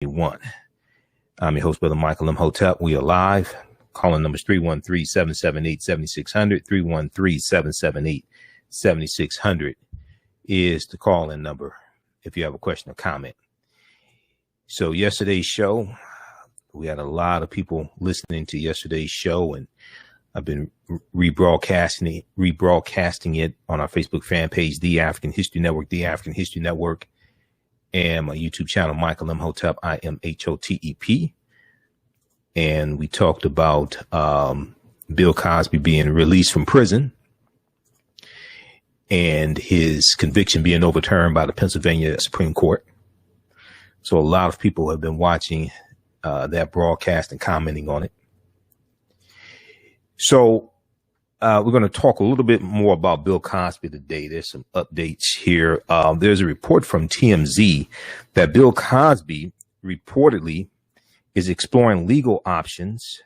2021. I'm your host, Brother Michael Imhotep. We are live. Calling numbers 313-778-7600. 313-778-7600 is the call-in number if you have a question or comment. So yesterday's show, we had a lot of people listening to yesterday's show, and I've been rebroadcasting it on our Facebook fan page, The African History Network, The African History Network, and my YouTube channel, Michael Imhotep, Imhotep. And we talked about Bill Cosby being released from prison and his conviction being overturned by the Pennsylvania Supreme Court. So a lot of people have been watching that broadcast and commenting on it. So we're going to talk a little bit more about Bill Cosby today. There's some updates here. There's a report from TMZ that Bill Cosby reportedly is exploring legal options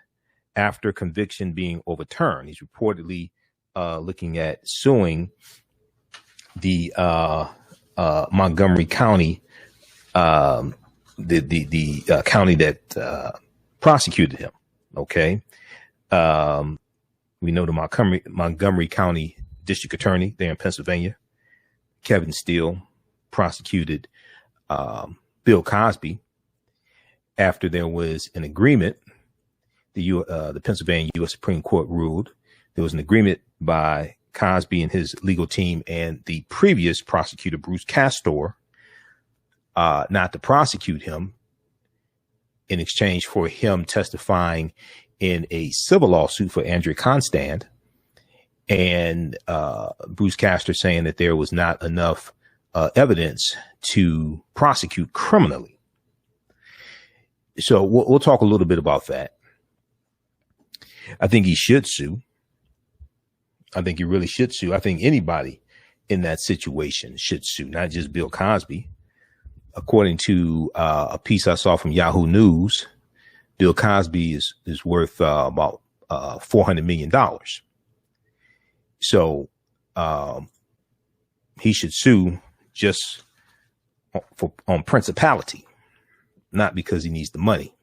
after conviction being overturned. He's reportedly looking at suing the Montgomery County, the county that prosecuted him. Okay. We know the Montgomery County District Attorney there in Pennsylvania, Kevin Steele, prosecuted Bill Cosby after there was an agreement. The Pennsylvania U.S. Supreme Court ruled there was an agreement by Cosby and his legal team and the previous prosecutor, Bruce Castor, not to prosecute him in exchange for him testifying in a civil lawsuit for Andrea Constand, and Bruce Castor saying that there was not enough evidence to prosecute criminally. So we'll talk a little bit about that. I think he should sue. I think he really should sue. I think anybody in that situation should sue, not just Bill Cosby. According to a piece I saw from Yahoo News, Bill Cosby is worth about $400 million. So he should sue just on principality, not because he needs the money.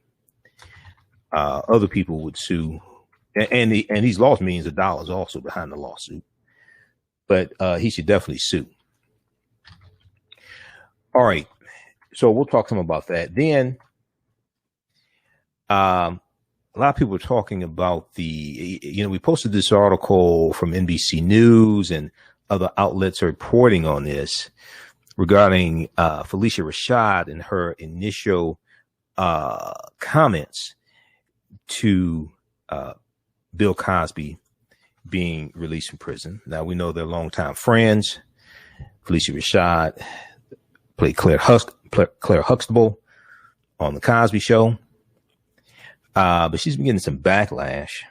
Other people would sue, and he's lost millions of dollars also behind the lawsuit. But he should definitely sue. All right. So we'll talk to him about that. Then a lot of people are talking about we posted this article from NBC News and other outlets are reporting on this regarding Phylicia Rashad and her initial comments to Bill Cosby being released from prison. Now, we know they're longtime friends. Phylicia Rashad played Claire Huxtable on The Cosby Show. But she's been getting some backlash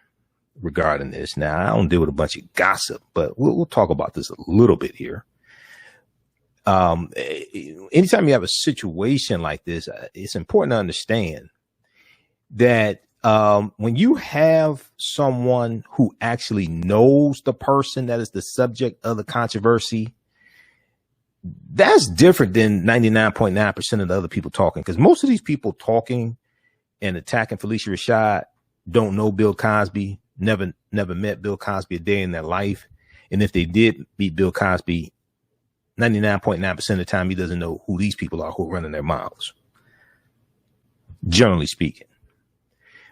regarding this. Now, I don't deal with a bunch of gossip, but we'll talk about this a little bit here. Anytime you have a situation like this, it's important to understand that when you have someone who actually knows the person that is the subject of the controversy, that's different than 99.9% of the other people talking, because most of these people talking and attacking Phylicia Rashad don't know Bill Cosby, never met Bill Cosby a day in their life. And if they did meet Bill Cosby, 99.9% of the time, he doesn't know who these people are who are running their mouths, generally speaking.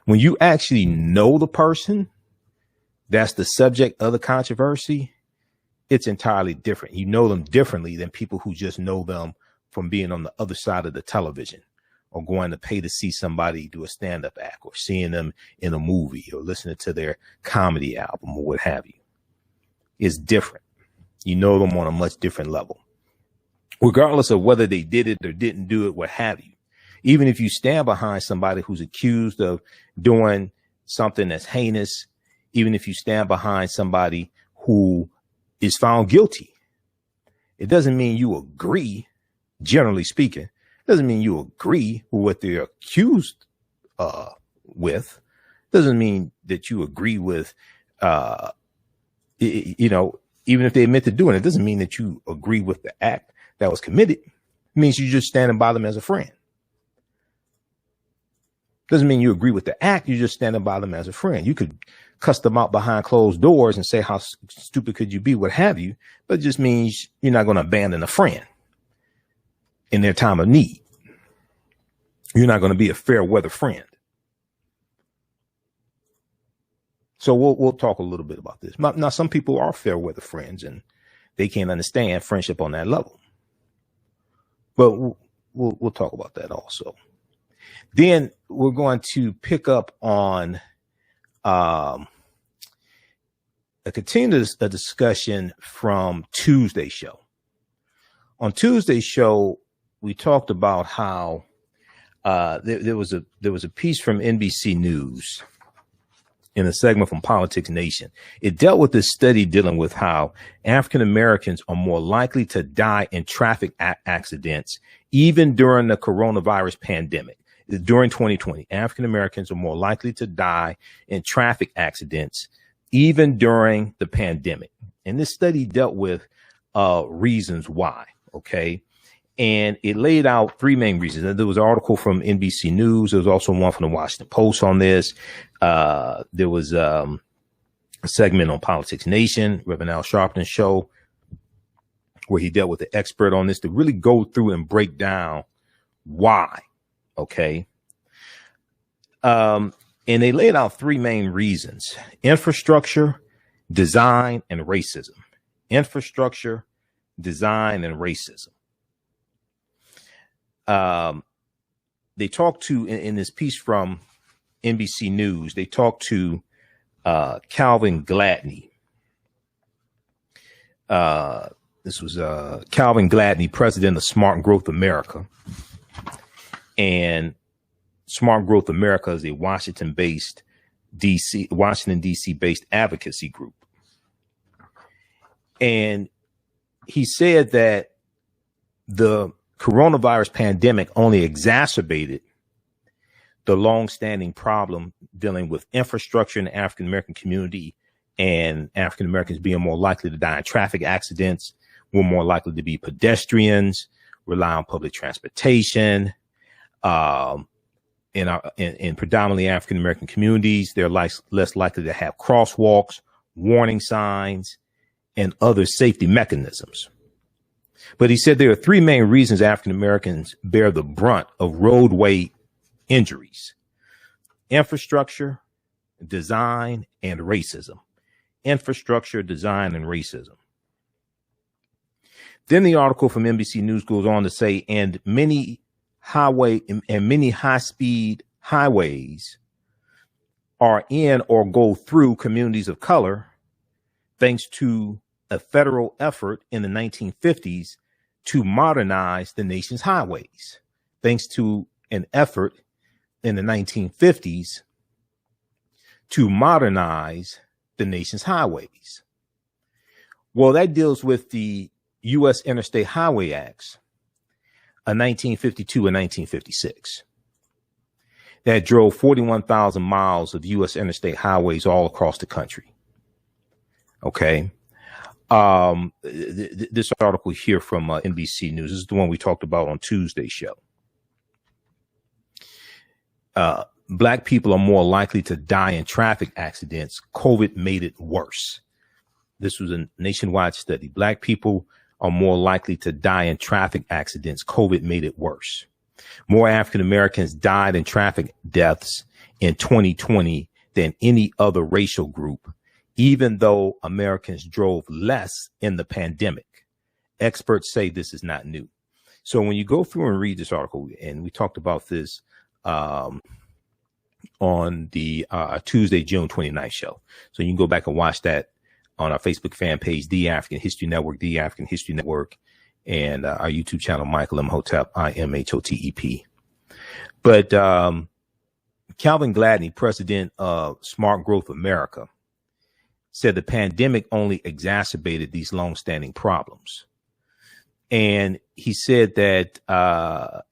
When you actually know the person that's the subject of the controversy, it's entirely different. You know them differently than people who just know them from being on the other side of the television or going to pay to see somebody do a stand-up act or seeing them in a movie or listening to their comedy album or what have you. It's different. You know them on a much different level, regardless of whether they did it or didn't do it, what have you. Even if you stand behind somebody who's accused of doing something that's heinous, even if you stand behind somebody who is found guilty, it doesn't mean you agree, generally speaking. It doesn't mean you agree with what they're accused with. It doesn't mean that you agree with, even if they admit to doing it, it doesn't mean that you agree with the act that was committed. It means you're just standing by them as a friend. Doesn't mean you agree with the act. You're just standing by them as a friend. You could cuss them out behind closed doors and say, how stupid could you be? What have you? But it just means you're not going to abandon a friend in their time of need. You're not going to be a fair weather friend. So we'll talk a little bit about this. Now, some people are fair weather friends and they can't understand friendship on that level. But we'll talk about that also. Then we're going to pick up on a discussion from Tuesday's show. On Tuesday's show, we talked about how there was a piece from NBC News in a segment from Politics Nation. It dealt with this study dealing with how African Americans are more likely to die in traffic accidents, even during the coronavirus pandemic. During 2020, African Americans are more likely to die in traffic accidents, even during the pandemic. And this study dealt with reasons why. Okay. And it laid out three main reasons. There was an article from NBC News. There was also one from the Washington Post on this. There was a segment on Politics Nation, Reverend Al Sharpton's show, where he dealt with the expert on this to really go through and break down why. Okay. And they laid out three main reasons: infrastructure, design, and racism. Infrastructure, design, and racism. They talked to, in this piece from NBC News, they talked to Calvin Gladney. This was Calvin Gladney, president of Smart Growth America. And Smart Growth America is a Washington D.C. based advocacy group. And he said that the coronavirus pandemic only exacerbated the longstanding problem dealing with infrastructure in the African American community, and African Americans being more likely to die in traffic accidents. We're more likely to be pedestrians, rely on public transportation. In predominantly African American communities, they're less likely to have crosswalks, warning signs, and other safety mechanisms. But he said there are three main reasons African Americans bear the brunt of roadway injuries: infrastructure, design, and racism. Infrastructure, design, and racism. Then the article from NBC News goes on to say, and many high-speed highways are in or go through communities of color, thanks to a federal effort in the 1950s to modernize the nation's highways. Thanks to an effort in the 1950s to modernize the nation's highways. Well, that deals with the U.S. Interstate Highway Acts of 1952 and 1956 that drove 41,000 miles of U.S. interstate highways all across the country. Okay. This article here from NBC News, this is the one we talked about on Tuesday's show. Black people are more likely to die in traffic accidents. COVID made it worse. This was a nationwide study. Black people are more likely to die in traffic accidents. COVID made it worse. More African Americans died in traffic deaths in 2020 than any other racial group, even though Americans drove less in the pandemic. Experts say this is not new. So when you go through and read this article, and we talked about this on the Tuesday, June 29th show. So you can go back and watch that on our Facebook fan page, The African History Network, The African History Network, and our YouTube channel, Michael Imhotep, Imhotep. But Calvin Gladney, president of Smart Growth America, said the pandemic only exacerbated these longstanding problems. And he said that there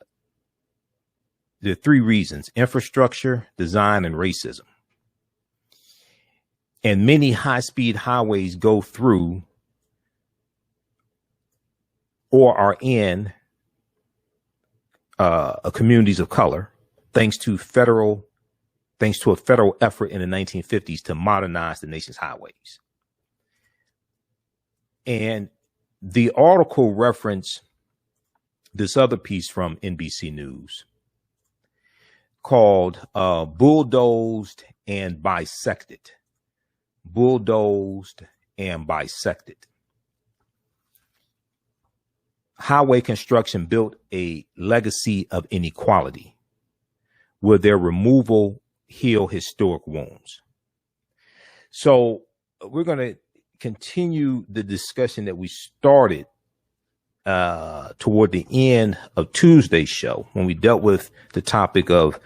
are three reasons: infrastructure, design, and racism. And many high-speed highways go through or are in communities of color, thanks to a federal effort in the 1950s to modernize the nation's highways. And the article referenced this other piece from NBC News called Bulldozed and Bisected. Bulldozed and Bisected. Highway construction built a legacy of inequality. Will their removal heal historic wounds? So we're going to continue the discussion that we started toward the end of Tuesday's show when we dealt with the topic of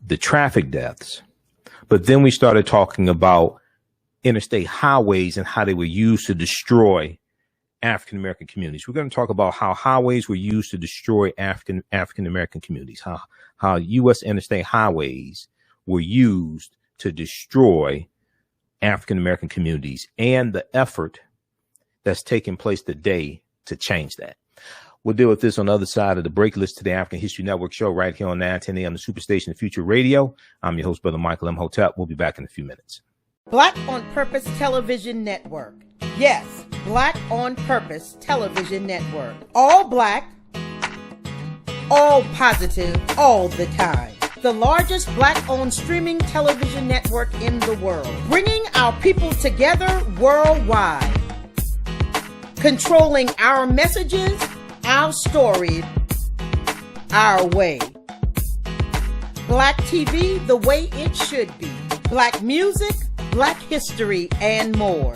the traffic deaths. But then we started talking about interstate highways and how they were used to destroy African-American communities. We're going to talk about how highways were used to destroy African-American communities, how U.S. interstate highways were used to destroy African-American communities and the effort that's taking place today to change that. We'll deal with this on the other side of the break. Listen to the African History Network show right here on 910 a.m. the Superstation Future Radio. I'm your host, Brother Michael Imhotep. We'll be back in a few minutes. Black on Purpose Television Network. Yes, Black on Purpose Television Network. All black, all positive, all the time. The largest black-owned streaming television network in the world. Bringing our people together worldwide. Controlling our messages, our stories, our way. Black TV the way it should be. Black music, Black history, and more.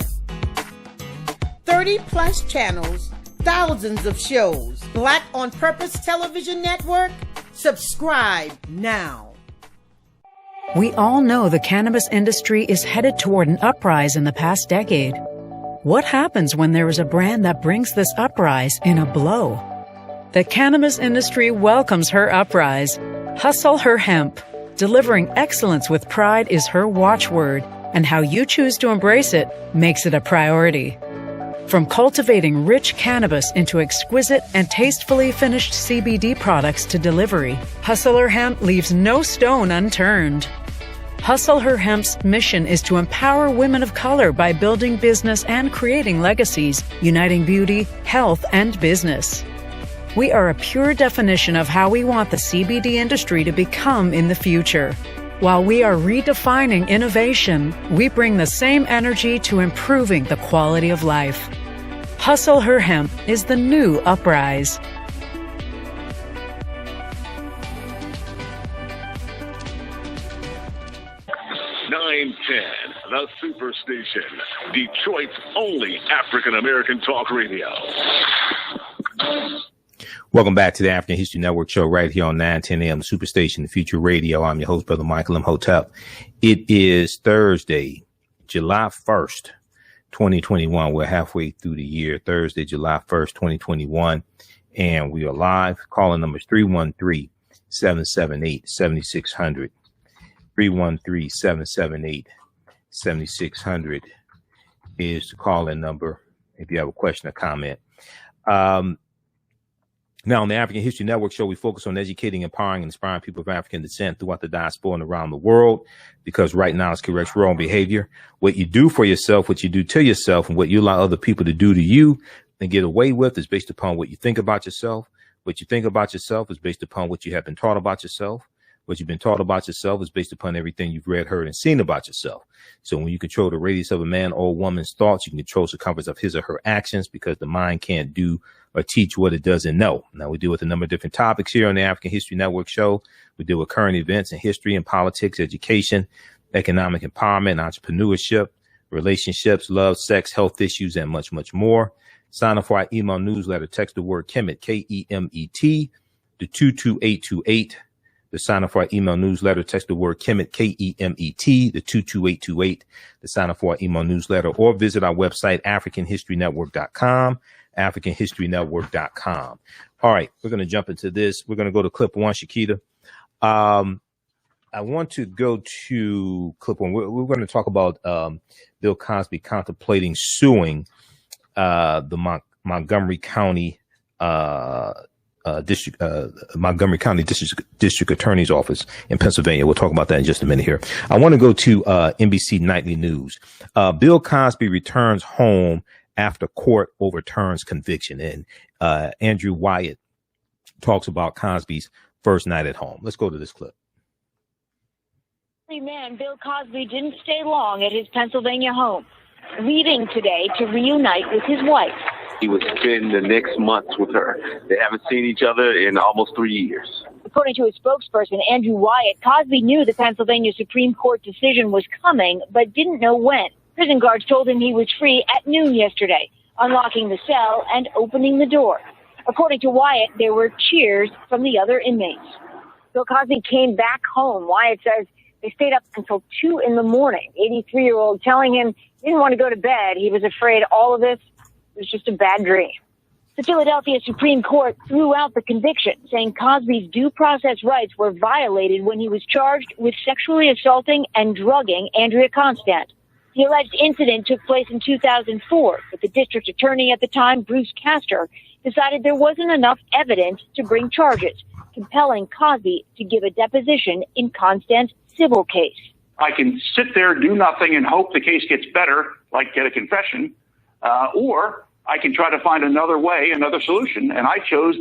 30 plus channels, thousands of shows. Black on Purpose Television Network. Subscribe now. We all know the cannabis industry is headed toward an uprise in the past decade. What happens when there is a brand that brings this uprise in a blow? The cannabis industry welcomes her uprise. Hustle Her Hemp. Delivering excellence with pride is her watchword, and how you choose to embrace it makes it a priority. From cultivating rich cannabis into exquisite and tastefully finished CBD products to delivery, Hustle Her Hemp leaves no stone unturned. Hustle Her Hemp's mission is to empower women of color by building business and creating legacies, uniting beauty, health, and business. We are a pure definition of how we want the CBD industry to become in the future. While we are redefining innovation, we bring the same energy to improving the quality of life. Hustle Her Hemp is the new uprise. The Superstation, Detroit's only African-American talk radio. Welcome back to the African History Network show right here on 910 a.m. Superstation, the Future Radio. I'm your host, Brother Michael Imhotep. It is Thursday, July 1st, 2021. We're halfway through the year, Thursday, July 1st, 2021. And we are live. Calling numbers 313-778-7600. 313-778-7600 is the call-in number if you have a question or comment. Now, on the African History Network show, we focus on educating, empowering, and inspiring people of African descent throughout the diaspora and around the world, because right now it's corrects wrong behavior. What you do for yourself, what you do to yourself, and what you allow other people to do to you and get away with is based upon what you think about yourself. What you think about yourself is based upon what you have been taught about yourself. What you've been taught about yourself is based upon everything you've read, heard, and seen about yourself. So when you control the radius of a man or woman's thoughts, you can control the circumference of his or her actions, because the mind can't do or teach what it doesn't know. Now, we deal with a number of different topics here on the African History Network show. We deal with current events in history and politics, education, economic empowerment, entrepreneurship, relationships, love, sex, health issues, and much, much more. Sign up for our email newsletter. Text the word Kemet, K-E-M-E-T, to 22828. To sign up for our email newsletter, text the word Kemet, K-E-M-E-T, to 22828. To sign up for our email newsletter, or visit our website, AfricanHistoryNetwork.com, AfricanHistoryNetwork.com. All right, we're going to jump into this. We're going to go to clip one, Shakita. I want to go to clip one. We're going to talk about Bill Cosby contemplating suing the Montgomery County Montgomery County District Attorney's Office in Pennsylvania. We'll talk about that in just a minute here. I want to go to NBC Nightly News. Bill Cosby returns home after court overturns conviction. And Andrew Wyatt talks about Cosby's first night at home. Let's go to this clip. Man, Bill Cosby didn't stay long at his Pennsylvania home, leaving today to reunite with his wife. He would spend the next months with her. They haven't seen each other in almost 3 years. According to his spokesperson, Andrew Wyatt, Cosby knew the Pennsylvania Supreme Court decision was coming, but didn't know when. Prison guards told him he was free at noon yesterday, unlocking the cell and opening the door. According to Wyatt, there were cheers from the other inmates. Bill Cosby came back home. Wyatt says they stayed up until 2 in the morning. 83-year-old telling him he didn't want to go to bed. He was afraid all of this was just a bad dream. The Philadelphia Supreme Court threw out the conviction, saying Cosby's due process rights were violated when he was charged with sexually assaulting and drugging Andrea Constant. The alleged incident took place in 2004, but the district attorney at the time, Bruce Castor, decided there wasn't enough evidence to bring charges, compelling Cosby to give a deposition in Constant's civil case. I can sit there, do nothing, and hope the case gets better, like get a confession, or I can try to find another way, another solution, and I chose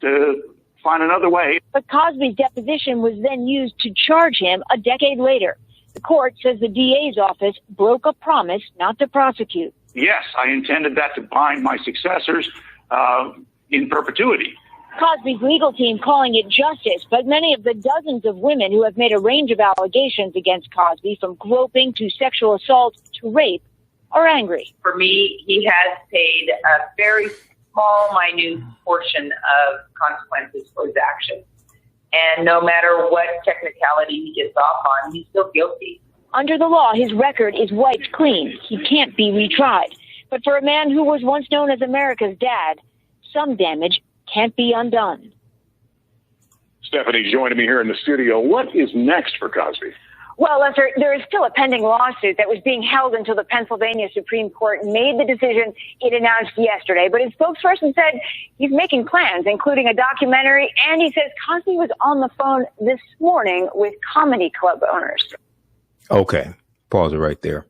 to find another way. But Cosby's deposition was then used to charge him a decade later. The court says the DA's office broke a promise not to prosecute. Yes, I intended that to bind my successors in perpetuity. Cosby's legal team calling it justice, but many of the dozens of women who have made a range of allegations against Cosby, from groping to sexual assault to rape, are angry. For me, he has paid a very small, minute portion of consequences for his actions. And no matter what technicality he gets off on, he's still guilty. Under the law, his record is wiped clean. He can't be retried. But for a man who was once known as America's dad, some damage can't be undone. Stephanie joining me here in the studio. What is next for Cosby? Well, Lester, there is still a pending lawsuit that was being held until the Pennsylvania Supreme Court made the decision it announced yesterday. But his spokesperson said he's making plans, including a documentary, and he says Cosby was on the phone this morning with comedy club owners. Okay, pause it right there.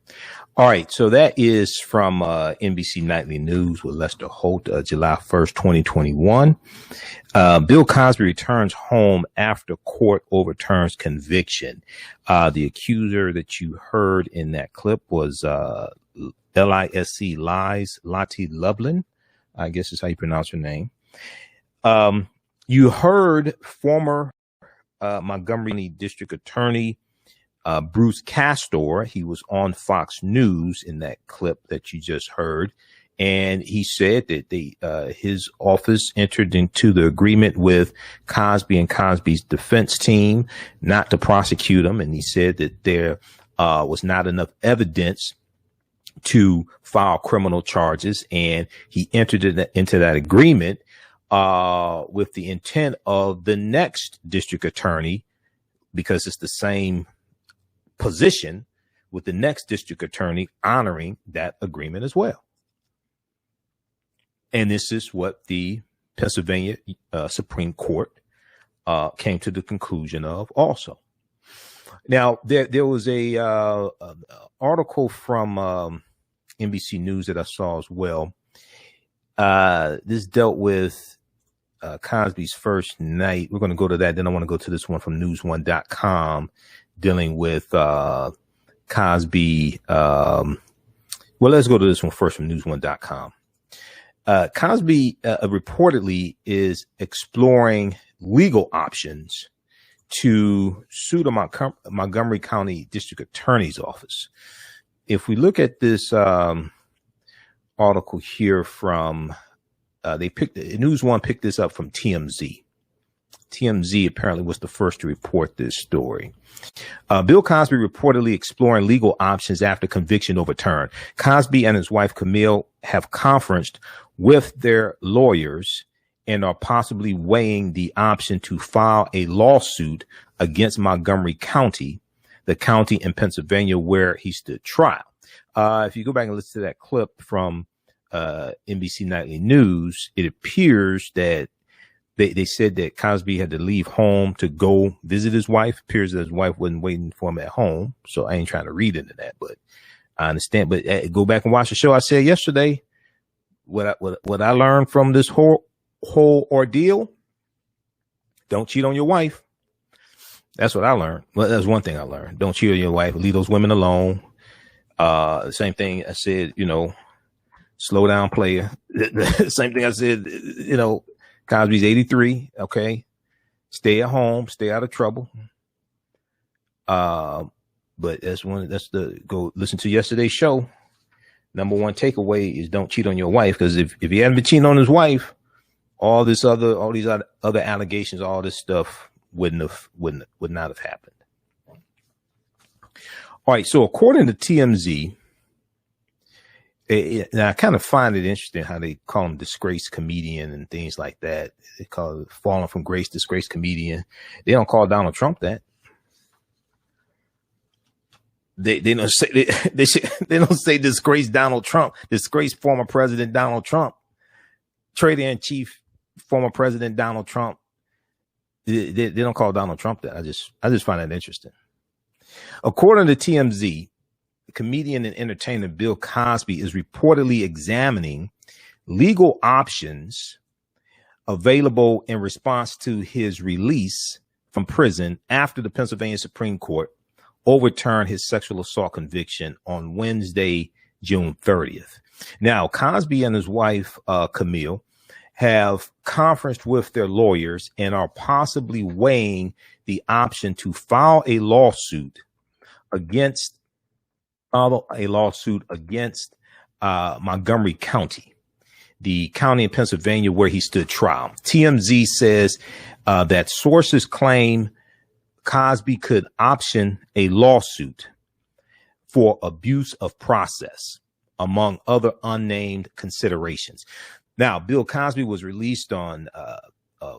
All right, so that is from NBC Nightly News with Lester Holt, July 1st, 2021. Bill Cosby returns home after court overturns conviction. The accuser that you heard in that clip was L-I-S-C Lottie Lublin, I guess is how you pronounce her name. You heard former Montgomery District Attorney Bruce Castor. He was on Fox News in that clip that you just heard. And he said that his office entered into the agreement with Cosby and Cosby's defense team not to prosecute him. And he said that there was not enough evidence to file criminal charges. And he entered into that agreement with the intent of the next district attorney, because it's the same position, with the next district attorney honoring that agreement as well. And this is what the Pennsylvania Supreme Court came to the conclusion of also. Now, there was a article from NBC News that I saw as well. This dealt with Cosby's first night. We're going to go to that. Then I want to go to this one from news1.com dealing with Cosby. Well, let's go to this one first from news1.com. Cosby reportedly is exploring legal options to sue the Montgomery County District Attorney's Office. If we look at this article here from, News One picked this up from TMZ. TMZ apparently was the first to report this story. Bill Cosby reportedly exploring legal options after conviction overturned. Cosby and his wife Camille have conferenced with their lawyers and are possibly weighing the option to file a lawsuit against Montgomery County, the county in Pennsylvania where he stood trial. If you go back and listen to that clip from NBC Nightly News, it appears that They said that Cosby had to leave home to go visit his wife. Appears that his wife wasn't waiting for him at home. So I ain't trying to read into that, but I understand. But go back and watch the show I said yesterday. What I learned from this whole ordeal: don't cheat on your wife. That's what I learned. Well, that's one thing I learned. Don't cheat on your wife. Leave those women alone. The same thing I said, slow down, player. The same thing I said, Cosby's 83. Okay. Stay at home, stay out of trouble. But go listen to yesterday's show. Number one takeaway is don't cheat on your wife. Cause if he hadn't been cheating on his wife, all these other allegations, all this stuff would not have happened. All right. So according to TMZ, and I kind of find it interesting how they call him disgraced comedian and things like that. They call it fallen from grace, disgraced comedian. They don't call Donald Trump that. They don't say they don't say disgraced Donald Trump, disgraced former President Donald Trump, traitor in chief former President Donald Trump. They don't call Donald Trump that. I just find that interesting. According to TMZ, comedian and entertainer Bill Cosby is reportedly examining legal options available in response to his release from prison after the Pennsylvania Supreme Court overturned his sexual assault conviction on Wednesday, June 30th. Now, Cosby and his wife, Camille, have conferenced with their lawyers and are possibly weighing the option to file a lawsuit against Montgomery County, the county in Pennsylvania where he stood trial. TMZ says that sources claim Cosby could option a lawsuit for abuse of process, among other unnamed considerations. Now, Bill Cosby was released on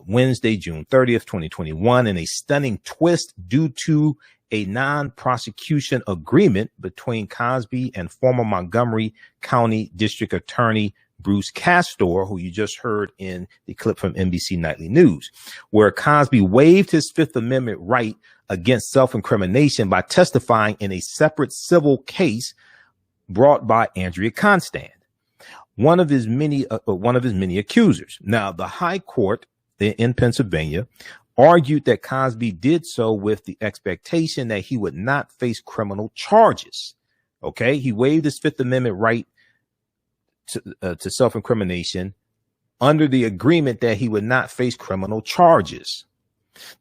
Wednesday, June 30th, 2021, in a stunning twist due to a non-prosecution agreement between Cosby and former Montgomery County District Attorney Bruce Castor, who you just heard in the clip from NBC Nightly News, where Cosby waived his Fifth Amendment right against self-incrimination by testifying in a separate civil case brought by Andrea Constand, one of his many accusers. Now, the High Court in Pennsylvania argued that Cosby did so with the expectation that he would not face criminal charges. Okay, he waived his Fifth Amendment right to self-incrimination under the agreement that he would not face criminal charges.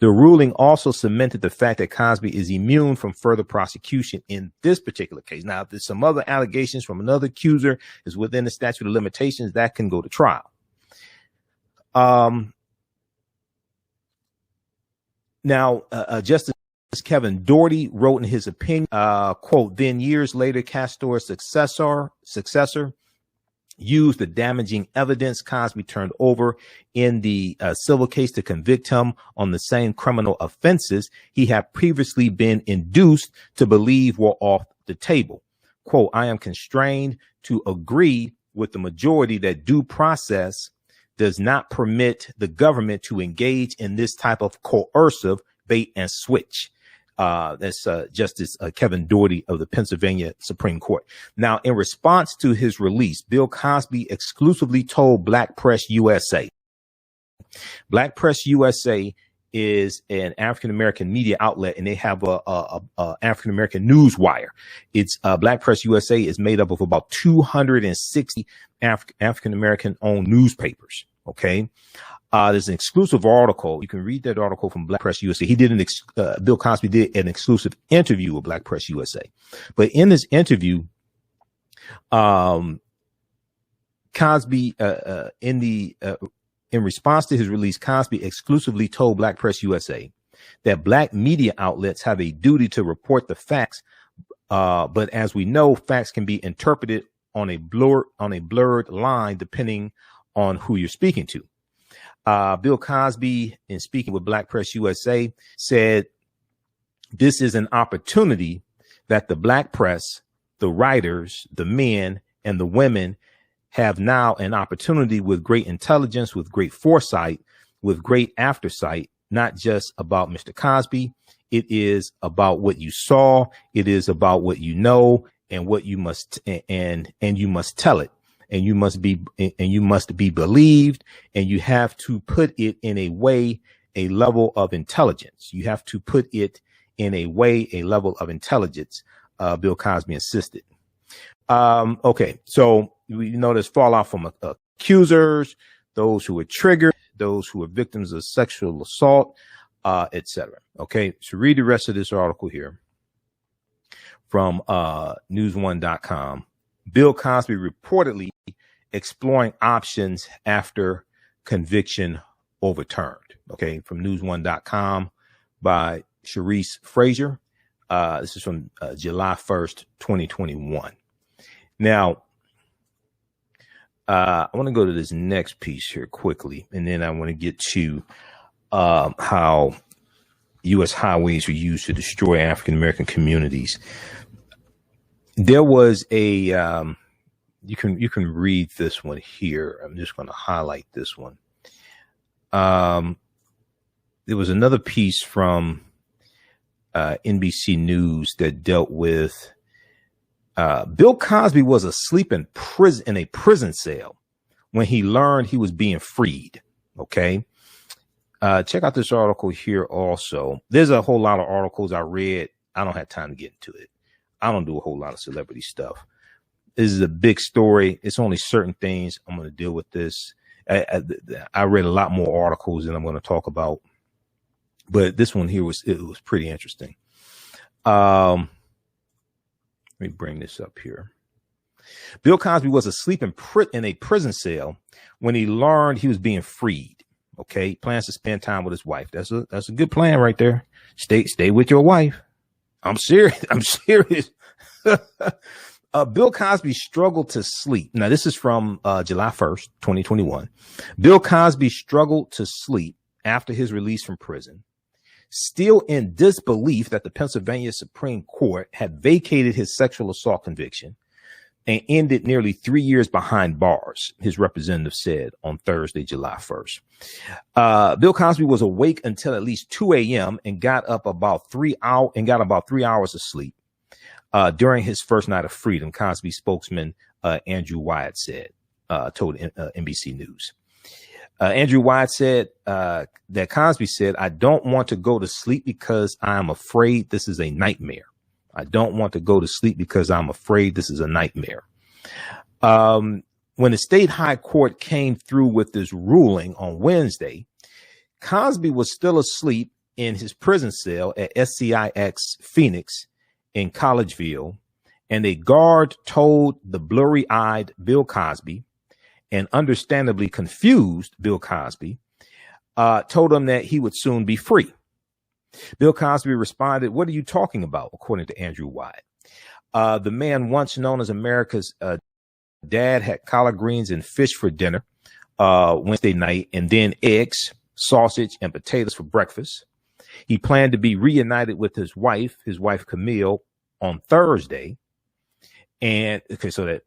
The ruling also cemented the fact that Cosby is immune from further prosecution in this particular case. Now, if there's some other allegations from another accuser is within the statute of limitations, that can go to trial. Now, Justice Kevin Doherty wrote in his opinion, quote, then years later, Castor's successor used the damaging evidence Cosby turned over in the civil case to convict him on the same criminal offenses he had previously been induced to believe were off the table. Quote, I am constrained to agree with the majority that due process does not permit the government to engage in this type of coercive bait and switch. That's Justice Kevin Doherty of the Pennsylvania Supreme Court. Now, in response to his release, Bill Cosby exclusively told Black Press USA. Black Press USA is an African-American media outlet, and they have a African-American news wire. It's Black Press USA is made up of about 260 African-American owned newspapers. Okay. There's an exclusive article. You can read that article from Black Press USA. Bill Cosby did an exclusive interview with Black Press USA. But in this interview, Cosby, in response to his release, Cosby exclusively told Black Press USA that Black media outlets have a duty to report the facts. But as we know, facts can be interpreted on a blurred line depending on who you're speaking to. Bill Cosby, in speaking with Black Press USA, said this is an opportunity that the Black press, the writers, the men, and the women have now an opportunity with great intelligence, with great foresight, with great aftersight, not just about Mr. Cosby. It is about what you saw. It is about what you know and what you must, and you must tell it, and you must be believed, and you have to put it in a way, a level of intelligence. You have to put it in a way, a level of intelligence. Bill Cosby insisted. Okay. So we know there's fallout from accusers, those who were triggered, those who were victims of sexual assault, etc. Okay. So read the rest of this article here from news1.com. Bill Cosby reportedly exploring options after conviction overturned. Okay. From news1.com by Sharice Frazier. This is from July 1st, 2021. Now, I want to go to this next piece here quickly, and then I want to get to how U.S. highways are used to destroy African-American communities. There was a, you can read this one here. I'm just going to highlight this one. There was another piece from NBC News that dealt with Bill Cosby was asleep in a prison cell when he learned he was being freed. Okay. Check out this article here also. There's a whole lot of articles I read. I don't have time to get into it. I don't do a whole lot of celebrity stuff. This is a big story. It's only certain things I'm going to deal with this. I read a lot more articles than I'm going to talk about, but this one here was pretty interesting. Let me bring this up here. Bill Cosby was asleep in a prison cell when he learned he was being freed. Okay, he plans to spend time with his wife. That's a good plan right there. Stay with your wife. I'm serious. I'm serious. Bill Cosby struggled to sleep. Now, this is from July 1st, 2021. Bill Cosby struggled to sleep after his release from prison, still in disbelief that the Pennsylvania Supreme Court had vacated his sexual assault conviction and ended nearly 3 years behind bars, his representative said on Thursday, July 1st. Bill Cosby was awake until at least 2 a.m. and got about 3 hours of sleep during his first night of freedom, Cosby spokesman Andrew Wyatt told NBC News. Andrew Wyatt said that Cosby said, "I don't want to go to sleep because I'm afraid this is a nightmare. I don't want to go to sleep because I'm afraid this is a nightmare." When the state high court came through with this ruling on Wednesday, Cosby was still asleep in his prison cell at SCIX Phoenix in Collegeville, and a guard told the blurry-eyed Bill Cosby, and understandably confused Bill Cosby, told him that he would soon be free. Bill Cosby responded, "What are you talking about?" according to Andrew Wyatt. The man once known as America's dad had collard greens and fish for dinner Wednesday night, and then eggs, sausage, and potatoes for breakfast. He planned to be reunited with his wife Camille, on Thursday. And okay, so that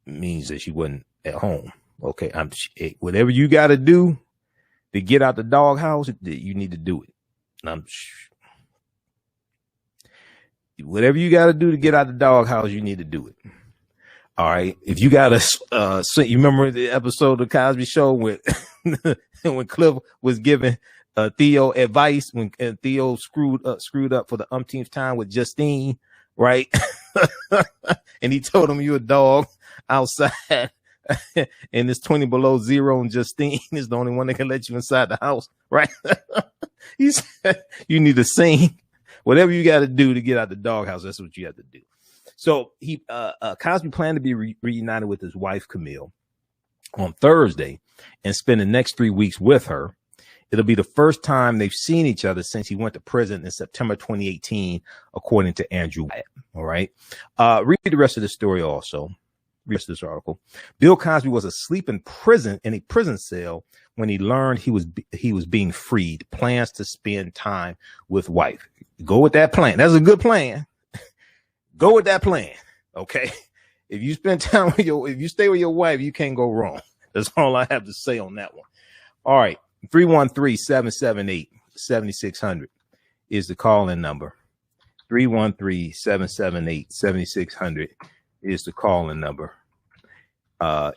means that she wasn't at home. Okay, whatever you got to do to get out the doghouse, you need to do it. Whatever you got to do to get out the doghouse, you need to do it. All right. If you got to, you remember the episode of the Cosby Show when Cliff was giving Theo advice when Theo screwed up for the umpteenth time with Justine, right? And he told him, "You a dog outside." And it's 20 below zero, and Justine is the only one that can let you inside the house, right? He said, "You need to sing. Whatever you got to do to get out the doghouse, that's what you have to do." So Cosby planned to be reunited with his wife, Camille, on Thursday and spend the next 3 weeks with her. It'll be the first time they've seen each other since he went to prison in September 2018, according to Andrew Wyatt. All right. Read the rest of the story also. Read this article. Bill Cosby was asleep in a prison cell when he learned he was being freed. Plans to spend time with wife. Go with that plan. That's a good plan. Go with that plan. Okay. If you spend time if you stay with your wife, you can't go wrong. That's all I have to say on that one. All right. 313-778-7600 is the call-in number. 313-778-7600 is the call-in number.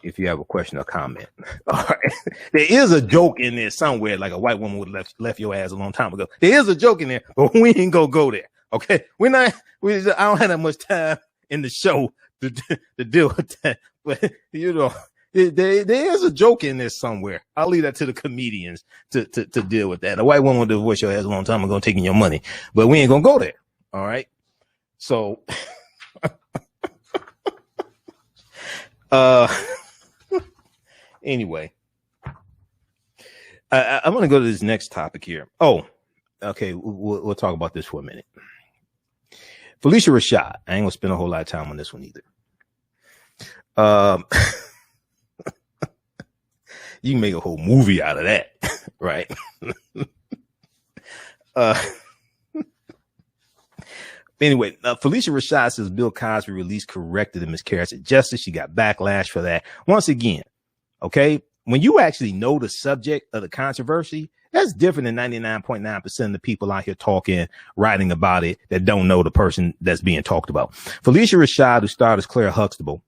If you have a question or comment. All right. There is a joke in there somewhere, like a white woman would have left your ass a long time ago. There is a joke in there, but we ain't gonna go there. Okay. I don't have that much time in the show to deal with that. But you know, there is a joke in there somewhere. I'll leave that to the comedians to deal with that. A white woman would have divorced your ass a long time ago, taking your money, but we ain't gonna go there. All right. So anyway, I want to go to this next topic here. Oh, okay. We'll talk about this for a minute. Phylicia Rashad. I ain't gonna spend a whole lot of time on this one either. You can make a whole movie out of that, right? Anyway, Phylicia Rashad says Bill Cosby release corrected a miscarriage of justice. She got backlash for that. Once again, okay, when you actually know the subject of the controversy, that's different than 99.9% of the people out here talking, writing about it that don't know the person that's being talked about. Phylicia Rashad, who starred as Claire Huxtable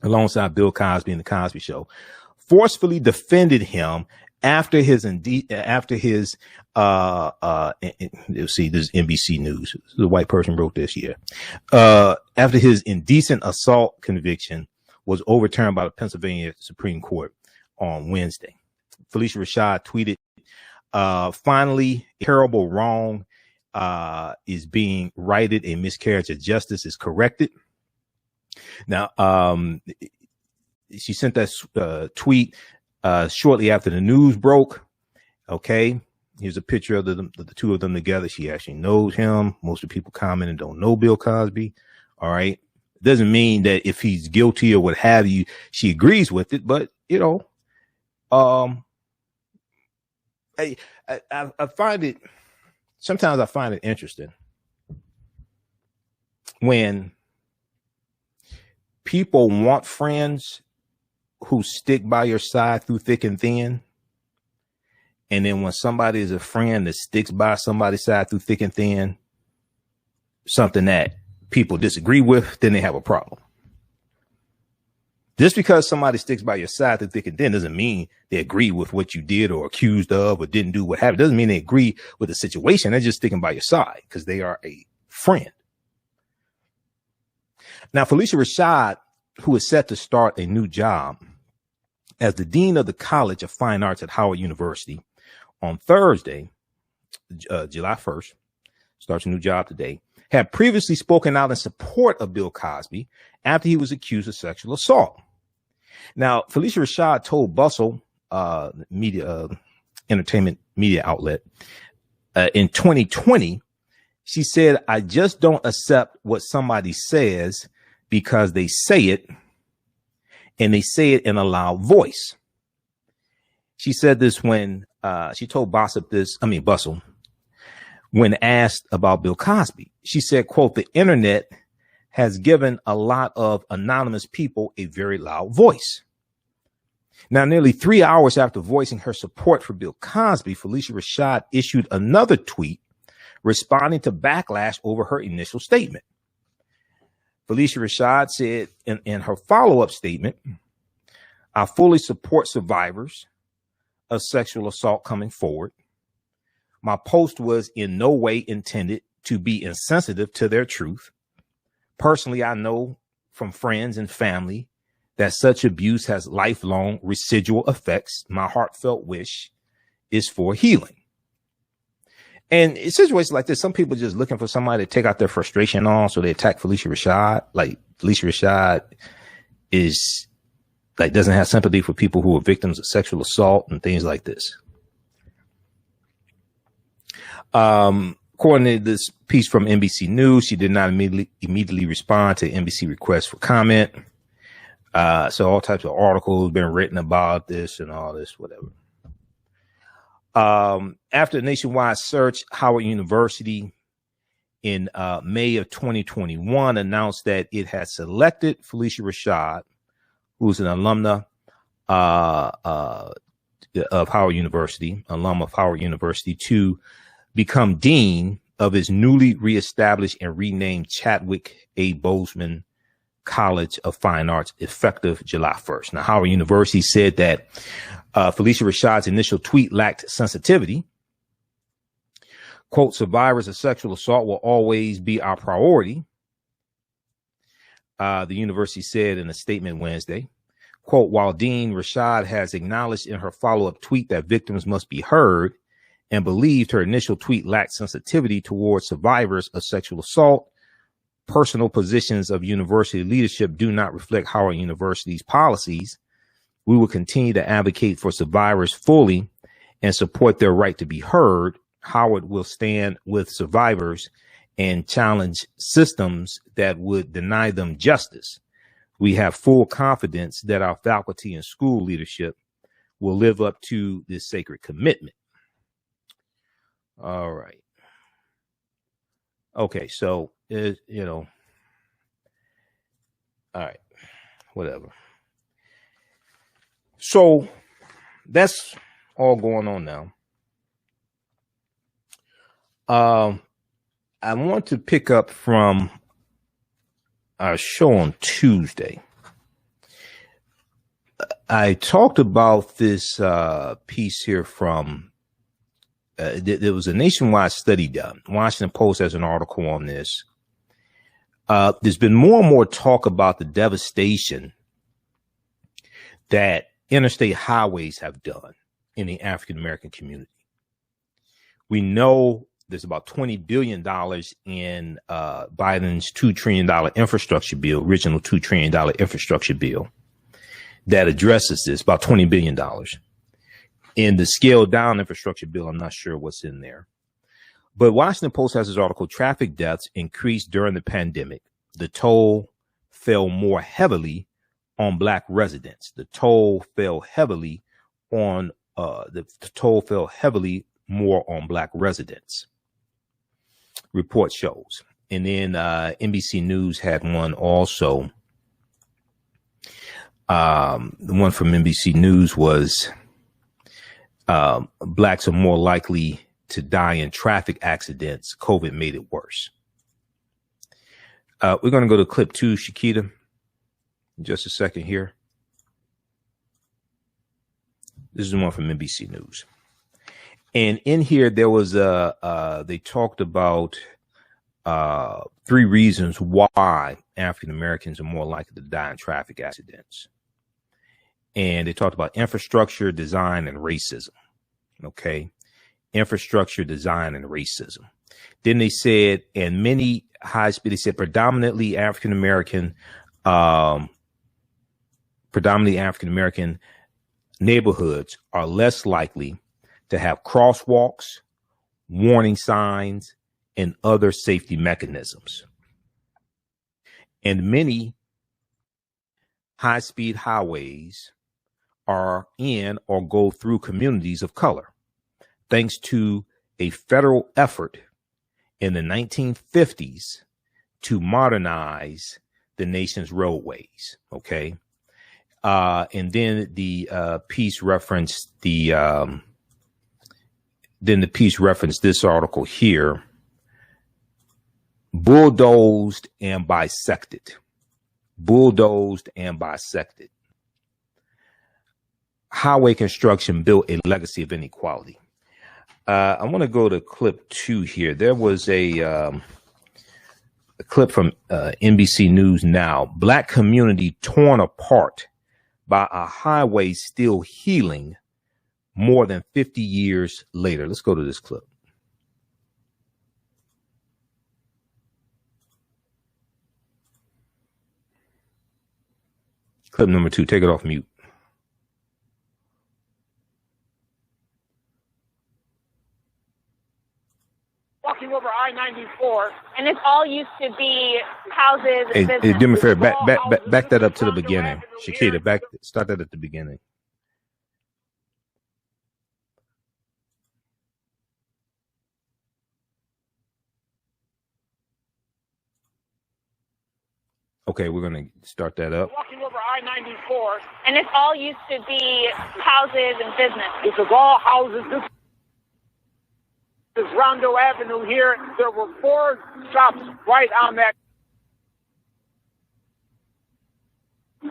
alongside Bill Cosby in The Cosby Show, forcefully defended him after his you'll see, this is NBC News. The white person wrote this here. After his indecent assault conviction was overturned by the Pennsylvania Supreme Court on Wednesday. Phylicia Rashad tweeted, finally, terrible wrong is being righted. A miscarriage of justice is corrected. Now, she sent that tweet shortly after the news broke. Okay. Here's a picture of the two of them together. She actually knows him. Most of the people commenting don't know Bill Cosby. All right. Doesn't mean that if he's guilty or what have you, she agrees with it. But, you know, I find it, sometimes I find it interesting when people want friends who stick by your side through thick and thin. And then when somebody is a friend that sticks by somebody's side through thick and thin, something that people disagree with, then they have a problem. Just because somebody sticks by your side through thick and thin doesn't mean they agree with what you did or accused of or didn't do what have you. Doesn't mean they agree with the situation. They're just sticking by your side because they are a friend. Now, Phylicia Rashad, who is set to start a new job as the dean of the College of Fine Arts at Howard University on Thursday, July 1st, starts a new job today, had previously spoken out in support of Bill Cosby after he was accused of sexual assault. Now, Phylicia Rashad told Bustle, entertainment media outlet, in 2020, she said, "I just don't accept what somebody says because they say it, and they say it in a loud voice." She said this when she told Bustle, when asked about Bill Cosby. She said, quote, "The internet has given a lot of anonymous people a very loud voice." Now, nearly 3 hours after voicing her support for Bill Cosby, Phylicia Rashad issued another tweet responding to backlash over her initial statement. Phylicia Rashad said in her follow-up statement, "I fully support survivors of sexual assault coming forward. My post was in no way intended to be insensitive to their truth. Personally, I know from friends and family that such abuse has lifelong residual effects. My heartfelt wish is for healing." And in situations like this, some people just looking for somebody to take out their frustration on, so they attack Phylicia Rashad. Like, Phylicia Rashad is like, doesn't have sympathy for people who are victims of sexual assault and things like this. According to this piece from NBC News, she did not immediately respond to NBC requests for comment. So all types of articles been written about this and all this, whatever. After a nationwide search, Howard University in May of 2021 announced that it had selected Phylicia Rashad, who's an alumna, of Howard University, alum of Howard University, to become dean of his newly reestablished and renamed Chadwick A. Boseman College of Fine Arts, effective July 1st. Now, Howard University said that Phylicia Rashad's initial tweet lacked sensitivity. Quote, survivors of sexual assault will always be our priority, the university said in a statement Wednesday. Quote, while Dean Rashad has acknowledged in her follow-up tweet that victims must be heard and believed her initial tweet lacked sensitivity towards survivors of sexual assault, personal positions of university leadership do not reflect Howard University's policies. We will continue to advocate for survivors fully and support their right to be heard. Howard will stand with survivors and challenge systems that would deny them justice. We have full confidence that our faculty and school leadership will live up to this sacred commitment. All right. Okay, so, all right, whatever. So that's all going on now. I want to pick up from our show on Tuesday. I talked about this piece here from, there was a nationwide study done. Washington Post has an article on this. There's been more and more talk about the devastation that interstate highways have done in the African-American community. We know there's about $20 billion in Biden's $2 trillion infrastructure bill, original $2 trillion infrastructure bill that addresses this, about $20 billion. In the scaled down infrastructure bill, I'm not sure what's in there. But Washington Post has this article, traffic deaths increased during the pandemic. The toll fell more heavily on Black residents. The toll fell heavily on more on Black residents, report shows. And then NBC News had one also. The one from NBC News was Blacks are more likely to die in traffic accidents. COVID made it worse. We're going to go to clip 2, Shakita, in just a second here. This is the one from NBC News. And in here, there was they talked about 3 reasons why African Americans are more likely to die in traffic accidents. And they talked about infrastructure, design, and racism. Okay. Infrastructure, design, and racism. Then they said, and many high speed, they said predominantly African American neighborhoods are less likely to have crosswalks, warning signs, and other safety mechanisms. And many high-speed highways are in or go through communities of color, thanks to a federal effort in the 1950s to modernize the nation's roadways. Okay. And then the piece referenced this article here, bulldozed and bisected. Highway construction built a legacy of inequality. I want to go to clip 2 here. There was a clip from NBC News Now. Black community torn apart by a highway still healing more than 50 years later. Let's go to this clip. Clip number 2. Take it off mute. Walking over I-94, and this all used to be houses. Hey, do me a favor, back that up to the beginning, Shakita. Start that at the beginning. Okay, we're going to start that up. Walking over I-94. And this all used to be houses and business. This is all houses. This is Rondo Avenue here. There were 4 shops right on that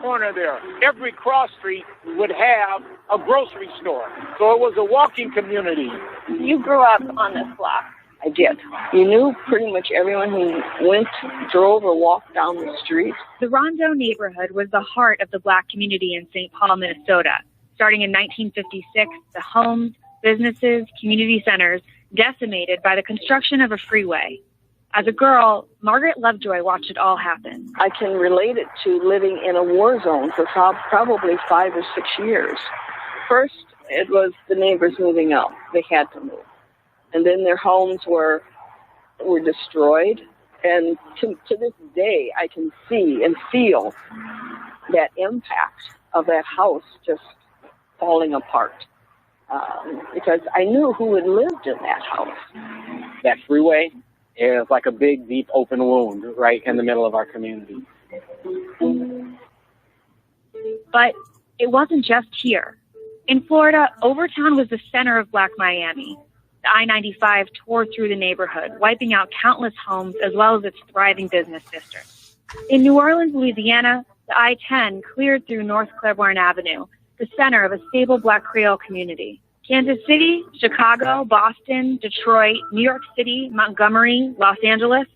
corner there. Every cross street would have a grocery store. So it was a walking community. You grew up on this block. I did. You knew pretty much everyone who went, drove, or walked down the street. The Rondo neighborhood was the heart of the Black community in St. Paul, Minnesota. Starting in 1956, the homes, businesses, community centers decimated by the construction of a freeway. As a girl, Margaret Lovejoy watched it all happen. I can relate it to living in a war zone for probably 5 or 6 years. First, it was the neighbors moving out. They had to move. And then their homes were destroyed. And to this day, I can see and feel that impact of that house just falling apart. Because I knew who had lived in that house. That freeway is like a big, deep, open wound right in the middle of our community. But it wasn't just here. In Florida, Overtown was the center of Black Miami. The I-95 tore through the neighborhood, wiping out countless homes as well as its thriving business district. In New Orleans, Louisiana, the I-10 cleared through North Claiborne Avenue, the center of a stable Black Creole community. Kansas City, Chicago, Boston, Detroit, New York City, Montgomery, Los Angeles,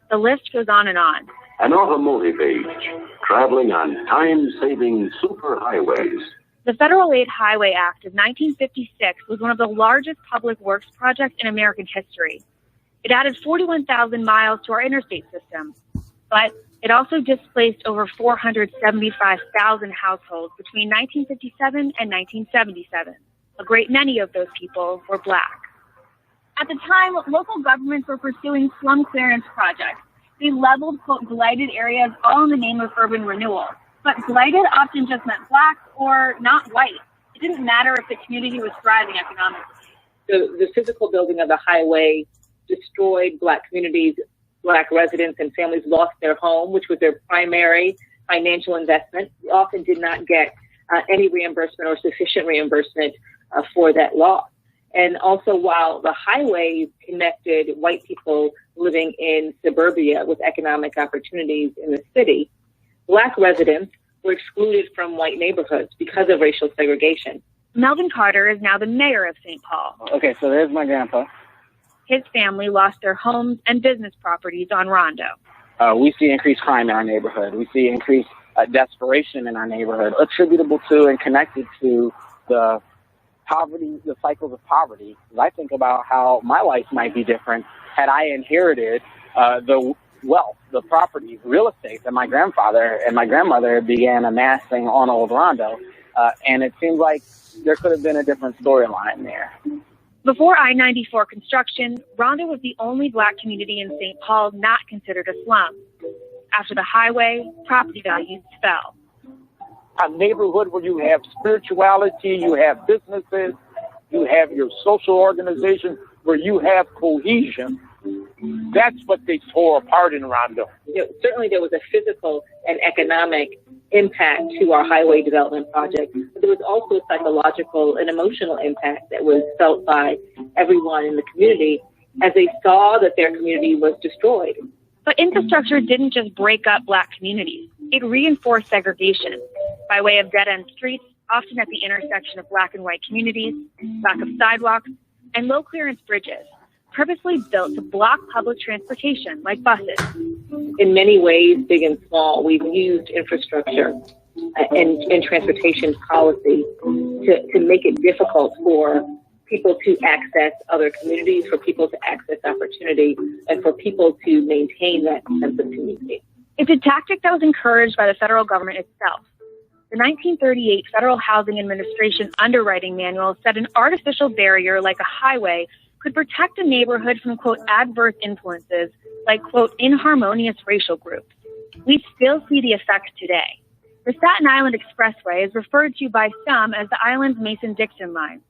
the list goes on and on. An automotive age, traveling on time-saving superhighways. The Federal Aid Highway Act of 1956 was one of the largest public works projects in American history. It added 41,000 miles to our interstate system, but it also displaced over 475,000 households between 1957 and 1977. A great many of those people were Black. At the time, local governments were pursuing slum clearance projects. They leveled, quote, blighted areas all in the name of urban renewal. But blighted often just meant Black or not white. It didn't matter if the community was thriving economically. The physical building of the highway destroyed Black communities. Black residents and families lost their home, which was their primary financial investment. They often did not get any reimbursement or sufficient reimbursement for that loss. And also, while the highway connected white people living in suburbia with economic opportunities in the city, Black residents were excluded from white neighborhoods because of racial segregation. Melvin Carter is now the mayor of St. Paul. Okay, so there's my grandpa. His family lost their homes and business properties on Rondo. We see increased crime in our neighborhood. We see increased desperation in our neighborhood, attributable to and connected to the poverty, the cycles of poverty. I think about how my life might be different had I inherited the wealth, the property, real estate that my grandfather and my grandmother began amassing on Old Rondo. And it seems like there could have been a different storyline there. Before I-94 construction, Rondo was the only Black community in St. Paul not considered a slum. After the highway, property values fell. A neighborhood where you have spirituality, you have businesses, you have your social organization, where you have cohesion. That's what they tore apart in Rondo. Certainly there was a physical and economic impact to our highway development project, but there was also a psychological and emotional impact that was felt by everyone in the community as they saw that their community was destroyed. But infrastructure didn't just break up Black communities. It reinforced segregation by way of dead-end streets, often at the intersection of Black and white communities, lack of sidewalks, and low-clearance bridges, purposely built to block public transportation, like buses. In many ways, big and small, we've used infrastructure and transportation policy to make it difficult for people to access other communities, for people to access opportunity, and for people to maintain that sense of community. It's a tactic that was encouraged by the federal government itself. The 1938 Federal Housing Administration Underwriting Manual said an artificial barrier like a highway could protect a neighborhood from, quote, adverse influences like, quote, inharmonious racial groups. We still see the effects today. The Staten Island Expressway is referred to by some as the island's Mason-Dixon line.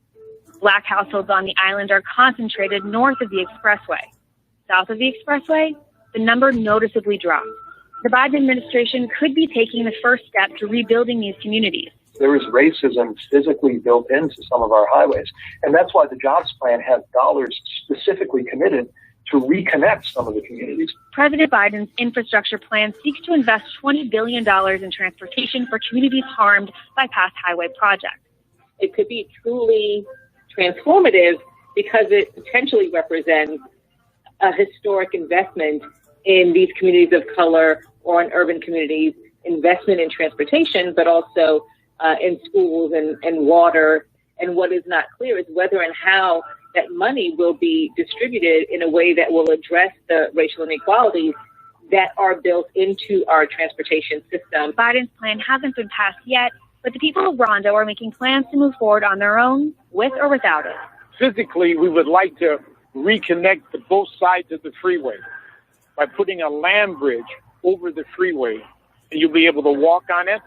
Black households on the island are concentrated north of the expressway. South of the expressway, the number noticeably drops. The Biden administration could be taking the first step to rebuilding these communities. There is racism physically built into some of our highways. And that's why the jobs plan has dollars specifically committed to reconnect some of the communities. President Biden's infrastructure plan seeks to invest $20 billion in transportation for communities harmed by past highway projects. It could be truly transformative because it potentially represents a historic investment in these communities of color or in urban communities, investment in transportation, but also in schools and water. And what is not clear is whether and how that money will be distributed in a way that will address the racial inequalities that are built into our transportation system. Biden's plan hasn't been passed yet, but the people of Rondo are making plans to move forward on their own, with or without it. Physically, we would like to reconnect the both sides of the freeway by putting a land bridge over the freeway, and you'll be able to walk on it.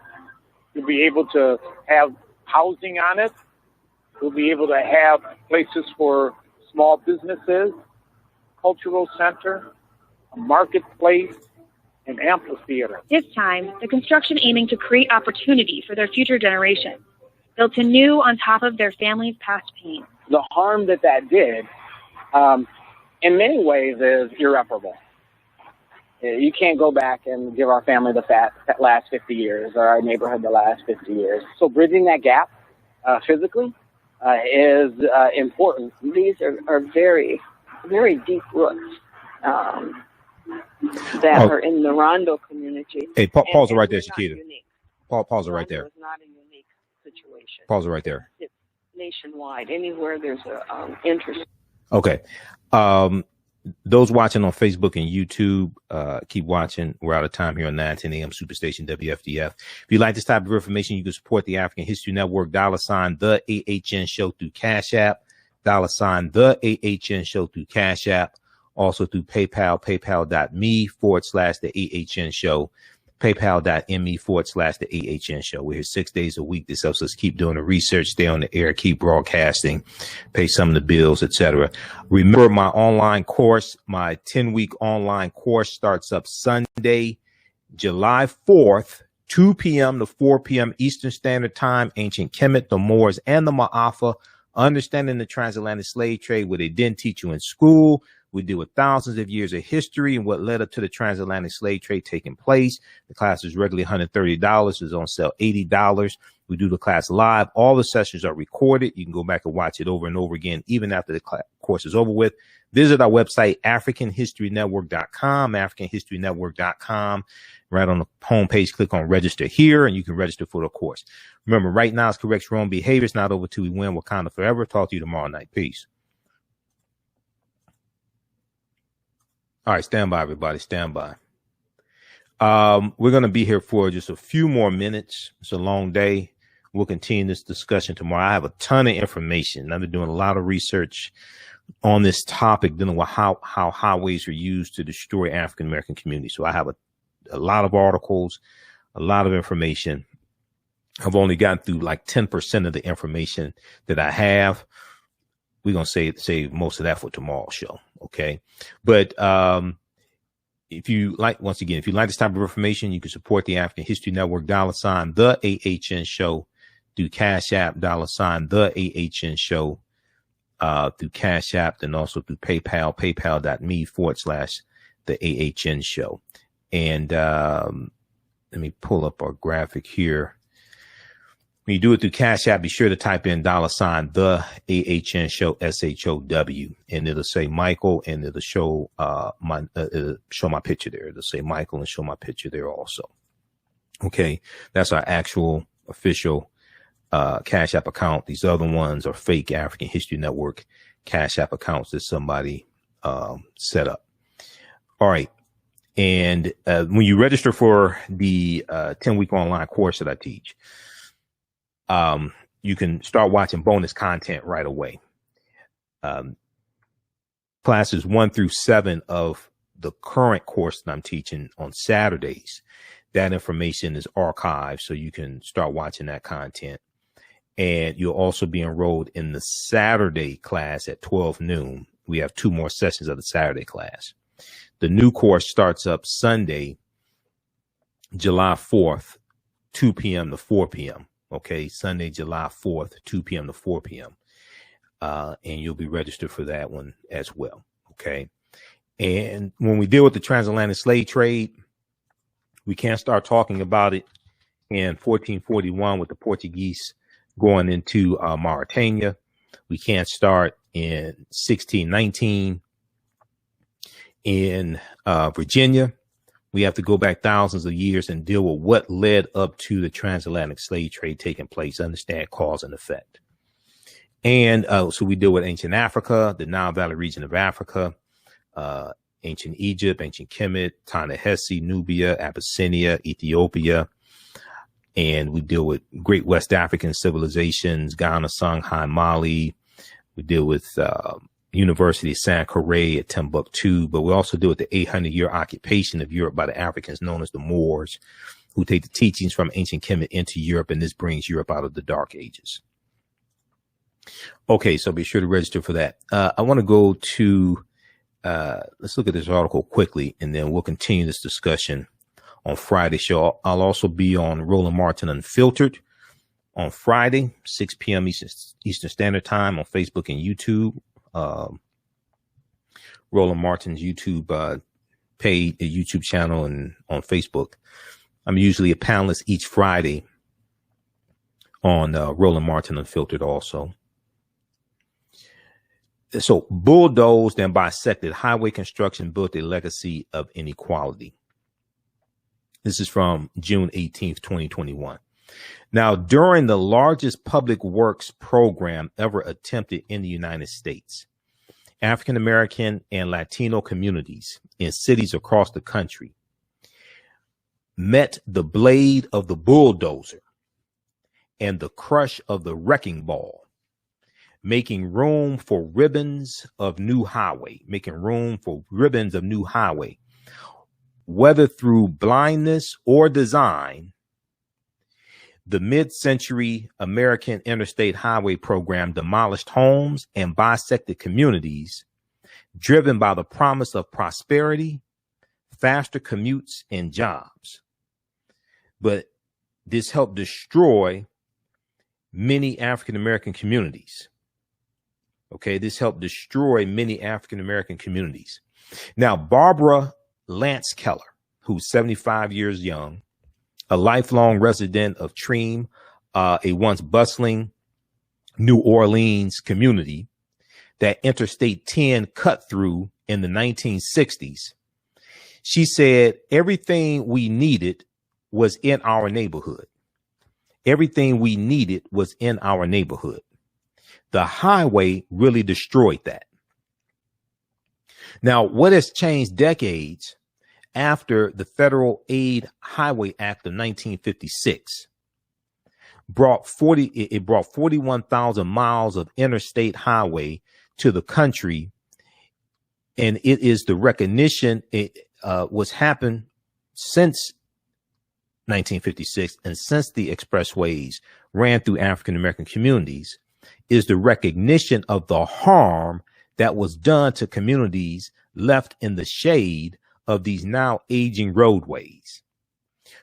You'll be able to have housing on it. You'll be able to have places for small businesses, cultural center, a marketplace, an amphitheater. This time, the construction aiming to create opportunity for their future generations, built anew on top of their family's past pain. The harm that did, in many ways, is irreparable. You can't go back and give our family the last 50 years or our neighborhood the last 50 years. So bridging that gap physically is important. These are very, very deep roots that are in the Rondo community. Hey, pause it right there, Shakita. Pause it right there. It's not a unique situation. Pause it right there. It's nationwide. Anywhere there's a interest. Okay. Those watching on Facebook and YouTube, keep watching. We're out of time here on 910 AM Superstation WFDF. If you like this type of information, you can support the African History Network, $, the AHN Show through Cash App, $, the AHN Show through Cash App, also through PayPal, paypal.me/the AHN Show, paypal.me/the AHN Show. We're here 6 days a week. This helps us keep doing the research, stay on the air, keep broadcasting, pay some of the bills, etc. Remember, my online course, my 10-week online course starts up Sunday, July 4th, 2 p.m. to 4 p.m. Eastern Standard Time. Ancient Kemet, the Moors, and the Maafa, understanding the transatlantic slave trade, where they didn't teach you in school. We deal with thousands of years of history and what led up to the transatlantic slave trade taking place. The class is regularly $130. It's on sale $80. We do the class live. All the sessions are recorded. You can go back and watch it over and over again, even after the course is over with. Visit our website, AfricanHistoryNetwork.com, AfricanHistoryNetwork.com. Right on the homepage, click on register here, and you can register for the course. Remember, right now it's correct wrong behavior. It's not over till we win. Wakanda forever. Talk to you tomorrow night. Peace. All right, stand by, everybody. Stand by. We're going to be here for just a few more minutes. It's a long day. We'll continue this discussion tomorrow. I have a ton of information. I've been doing a lot of research on this topic, dealing with how highways are used to destroy African American communities. So I have a lot of articles, a lot of information. I've only gotten through like 10% of the information that I have. We're going to save most of that for tomorrow's show. Okay. But, if you like, once again, if you like this type of information, you can support the African History Network, $, the AHN Show through Cash App, $, the AHN Show, through Cash App, and also through PayPal, paypal.me/the AHN Show. And, let me pull up our graphic here. When you do it through Cash App, be sure to type in $, the AHN Show, SHOW, and it'll say Michael, and it'll show show my picture there. It'll say Michael and show my picture there also. Okay, that's our actual official Cash App account. These other ones are fake African History Network Cash App accounts that somebody set up. All right, and when you register for the 10-week online course that I teach, you can start watching bonus content right away. Classes 1 through 7 of the current course that I'm teaching on Saturdays, that information is archived, so you can start watching that content. And you'll also be enrolled in the Saturday class at 12 noon. We have 2 more sessions of the Saturday class. The new course starts up Sunday, July 4th, 2 p.m. to 4 p.m. Okay, Sunday, July 4th, 2 p.m. to 4 p.m. And you'll be registered for that one as well. Okay. And when we deal with the transatlantic slave trade, we can't start talking about it in 1441 with the Portuguese going into Mauritania. We can't start in 1619 in Virginia. We have to go back thousands of years and deal with what led up to the transatlantic slave trade taking place, understand cause and effect. And so we deal with ancient Africa, the Nile Valley region of Africa, ancient Egypt, ancient Kemet, Ta-Nehisi, Nubia, Abyssinia, Ethiopia. And we deal with great West African civilizations, Ghana, Songhai, Mali. We deal with University of Sankore at Timbuktu, but we also deal with the 800-year occupation of Europe by the Africans known as the Moors, who take the teachings from ancient Kemet into Europe, and this brings Europe out of the Dark Ages. Okay, so be sure to register for that. I want to go to, let's look at this article quickly, and then we'll continue this discussion on Friday's show. I'll also be on Roland Martin Unfiltered on Friday, 6 p.m. Eastern Standard Time on Facebook and YouTube. Roland Martin's YouTube page, YouTube channel, and on Facebook. I'm usually a panelist each Friday on Roland Martin Unfiltered also. So bulldozed and bisected highway construction built a legacy of inequality. This is from June 18th, 2021. Now, during the largest public works program ever attempted in the United States, African-American and Latino communities in cities across the country met the blade of the bulldozer and the crush of the wrecking ball, making room for ribbons of new highway, whether through blindness or design. The mid-century American Interstate Highway Program demolished homes and bisected communities, driven by the promise of prosperity, faster commutes, and jobs. But this helped destroy many African-American communities. Okay, this helped destroy many African-American communities. Now, Barbara Lance Keller, who's 75 years young, a lifelong resident of Treem, a once bustling New Orleans community that Interstate 10 cut through in the 1960s. She said, everything we needed was in our neighborhood. Everything we needed was in our neighborhood. The highway really destroyed that. Now, what has changed decades after the Federal Aid Highway Act of 1956 brought 41,000 miles of interstate highway to the country, and it is the recognition what's happened since 1956 and since the expressways ran through African American communities is the recognition of the harm that was done to communities left in the shade of these now aging roadways.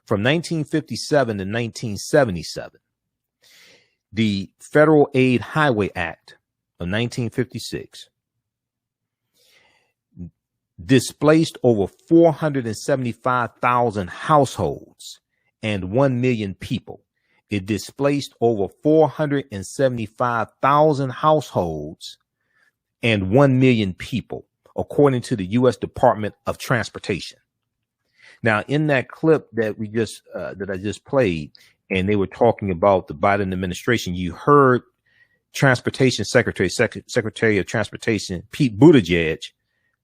From 1957 to 1977, the Federal Aid Highway Act of 1956 displaced over 475,000 households and 1 million people. It displaced over 475,000 households and 1 million people, according to the U.S. Department of Transportation. Now, in that clip that I just played, and they were talking about the Biden administration, you heard Transportation Secretary of Transportation Pete Buttigieg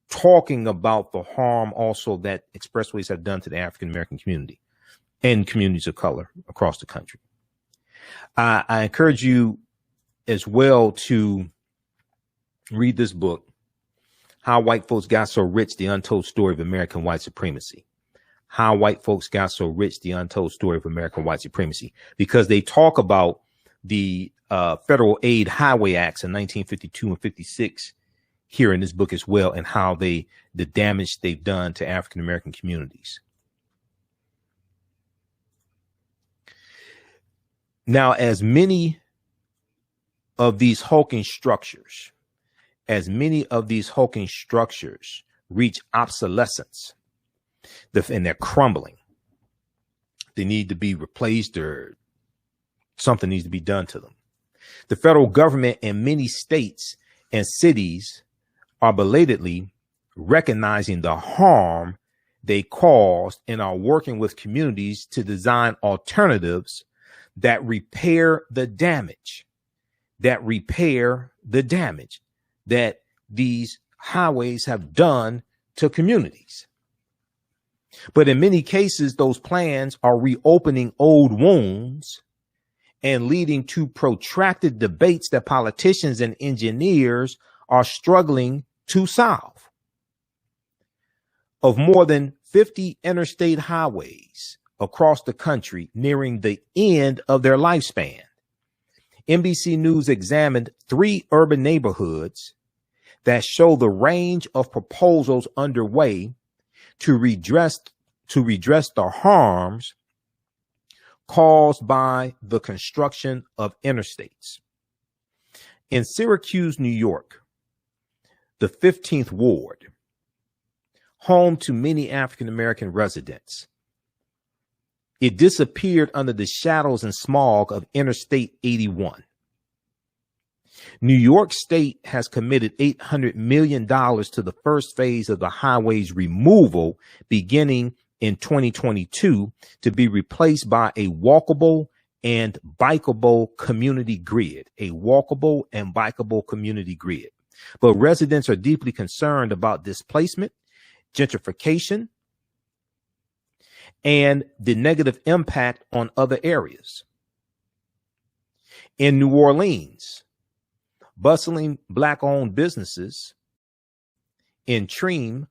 talking about the harm also that expressways have done to the African American community and communities of color across the country. I encourage you as well to read this book, How White Folks Got So Rich, The Untold Story of American White Supremacy. How White Folks Got So Rich, The Untold Story of American White Supremacy, because they talk about the Federal Aid Highway Acts in 1952 and 56 here in this book as well, and how the damage they've done to African American communities. Now, as many of these hulking structures reach obsolescence, and they're crumbling, they need to be replaced or something needs to be done to them. The federal government and many states and cities are belatedly recognizing the harm they caused and are working with communities to design alternatives that repair the damage that these highways have done to communities. But in many cases, those plans are reopening old wounds and leading to protracted debates that politicians and engineers are struggling to solve. Of more than 50 interstate highways across the country nearing the end of their lifespan, NBC News examined 3 urban neighborhoods that show the range of proposals underway to redress the harms caused by the construction of interstates. In Syracuse, New York, the 15th Ward, home to many African-American residents, it disappeared under the shadows and smog of Interstate 81. New York State has committed $800 million to the first phase of the highway's removal beginning in 2022 to be replaced by a walkable and bikeable community grid, But residents are deeply concerned about displacement, gentrification, and the negative impact on other areas. In New Orleans, bustling Black-owned businesses in the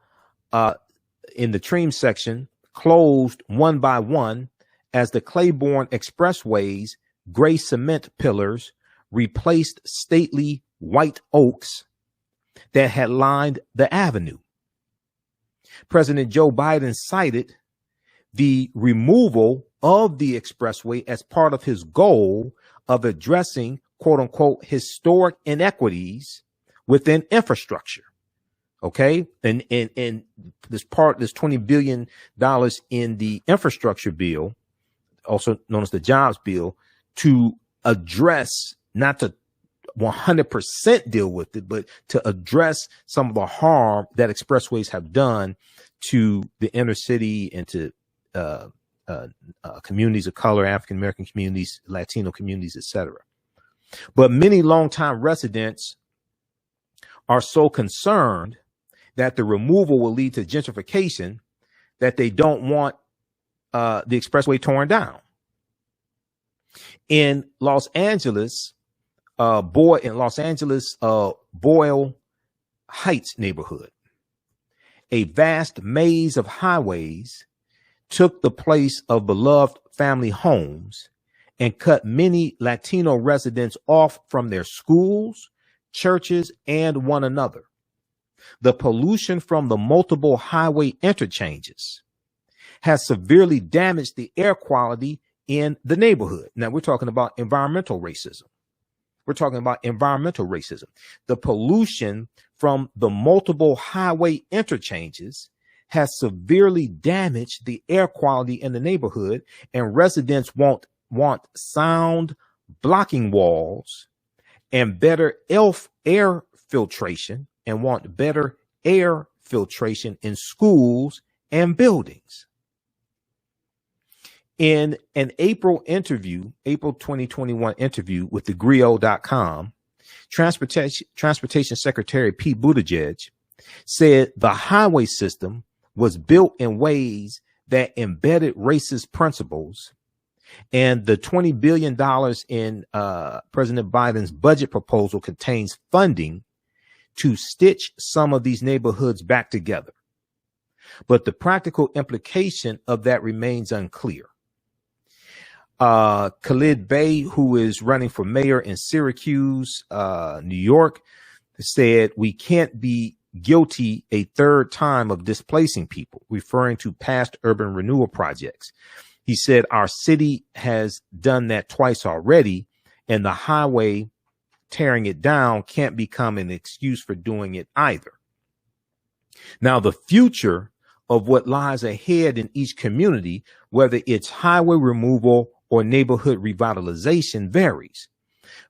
Treem section closed one by one as the Claiborne Expressway's gray cement pillars replaced stately white oaks that had lined the avenue. President Joe Biden cited the removal of the expressway as part of his goal of addressing, quote unquote, historic inequities within infrastructure. Okay. And this $20 billion in the infrastructure bill, also known as the jobs bill, to address, not to 100% deal with it, but to address some of the harm that expressways have done to the inner city and to communities of color, African-American communities, Latino communities, etc. But many longtime residents are so concerned that the removal will lead to gentrification that they don't want the expressway torn down. In Los Angeles, Boyle Heights neighborhood, a vast maze of highways took the place of beloved family homes and cut many Latino residents off from their schools, churches, and one another. The pollution from the multiple highway interchanges has severely damaged the air quality in the neighborhood. Now we're talking about environmental racism. The pollution from the multiple highway interchanges has severely damaged the air quality in the neighborhood, and residents want sound blocking walls and better air filtration, and want better air filtration in schools and buildings. In an April 2021 interview with thegrio.com, Transportation Secretary Pete Buttigieg said the highway system was built in ways that embedded racist principles, and the $20 billion in President Biden's budget proposal contains funding to stitch some of these neighborhoods back together. But the practical implication of that remains unclear. Khalid Bey, who is running for mayor in Syracuse, New York, said, "We can't be guilty a third time of displacing people," referring to past urban renewal projects. He said, our city has done that twice already, and the highway tearing it down can't become an excuse for doing it either. Now, the future of what lies ahead in each community, whether it's highway removal or neighborhood revitalization, varies.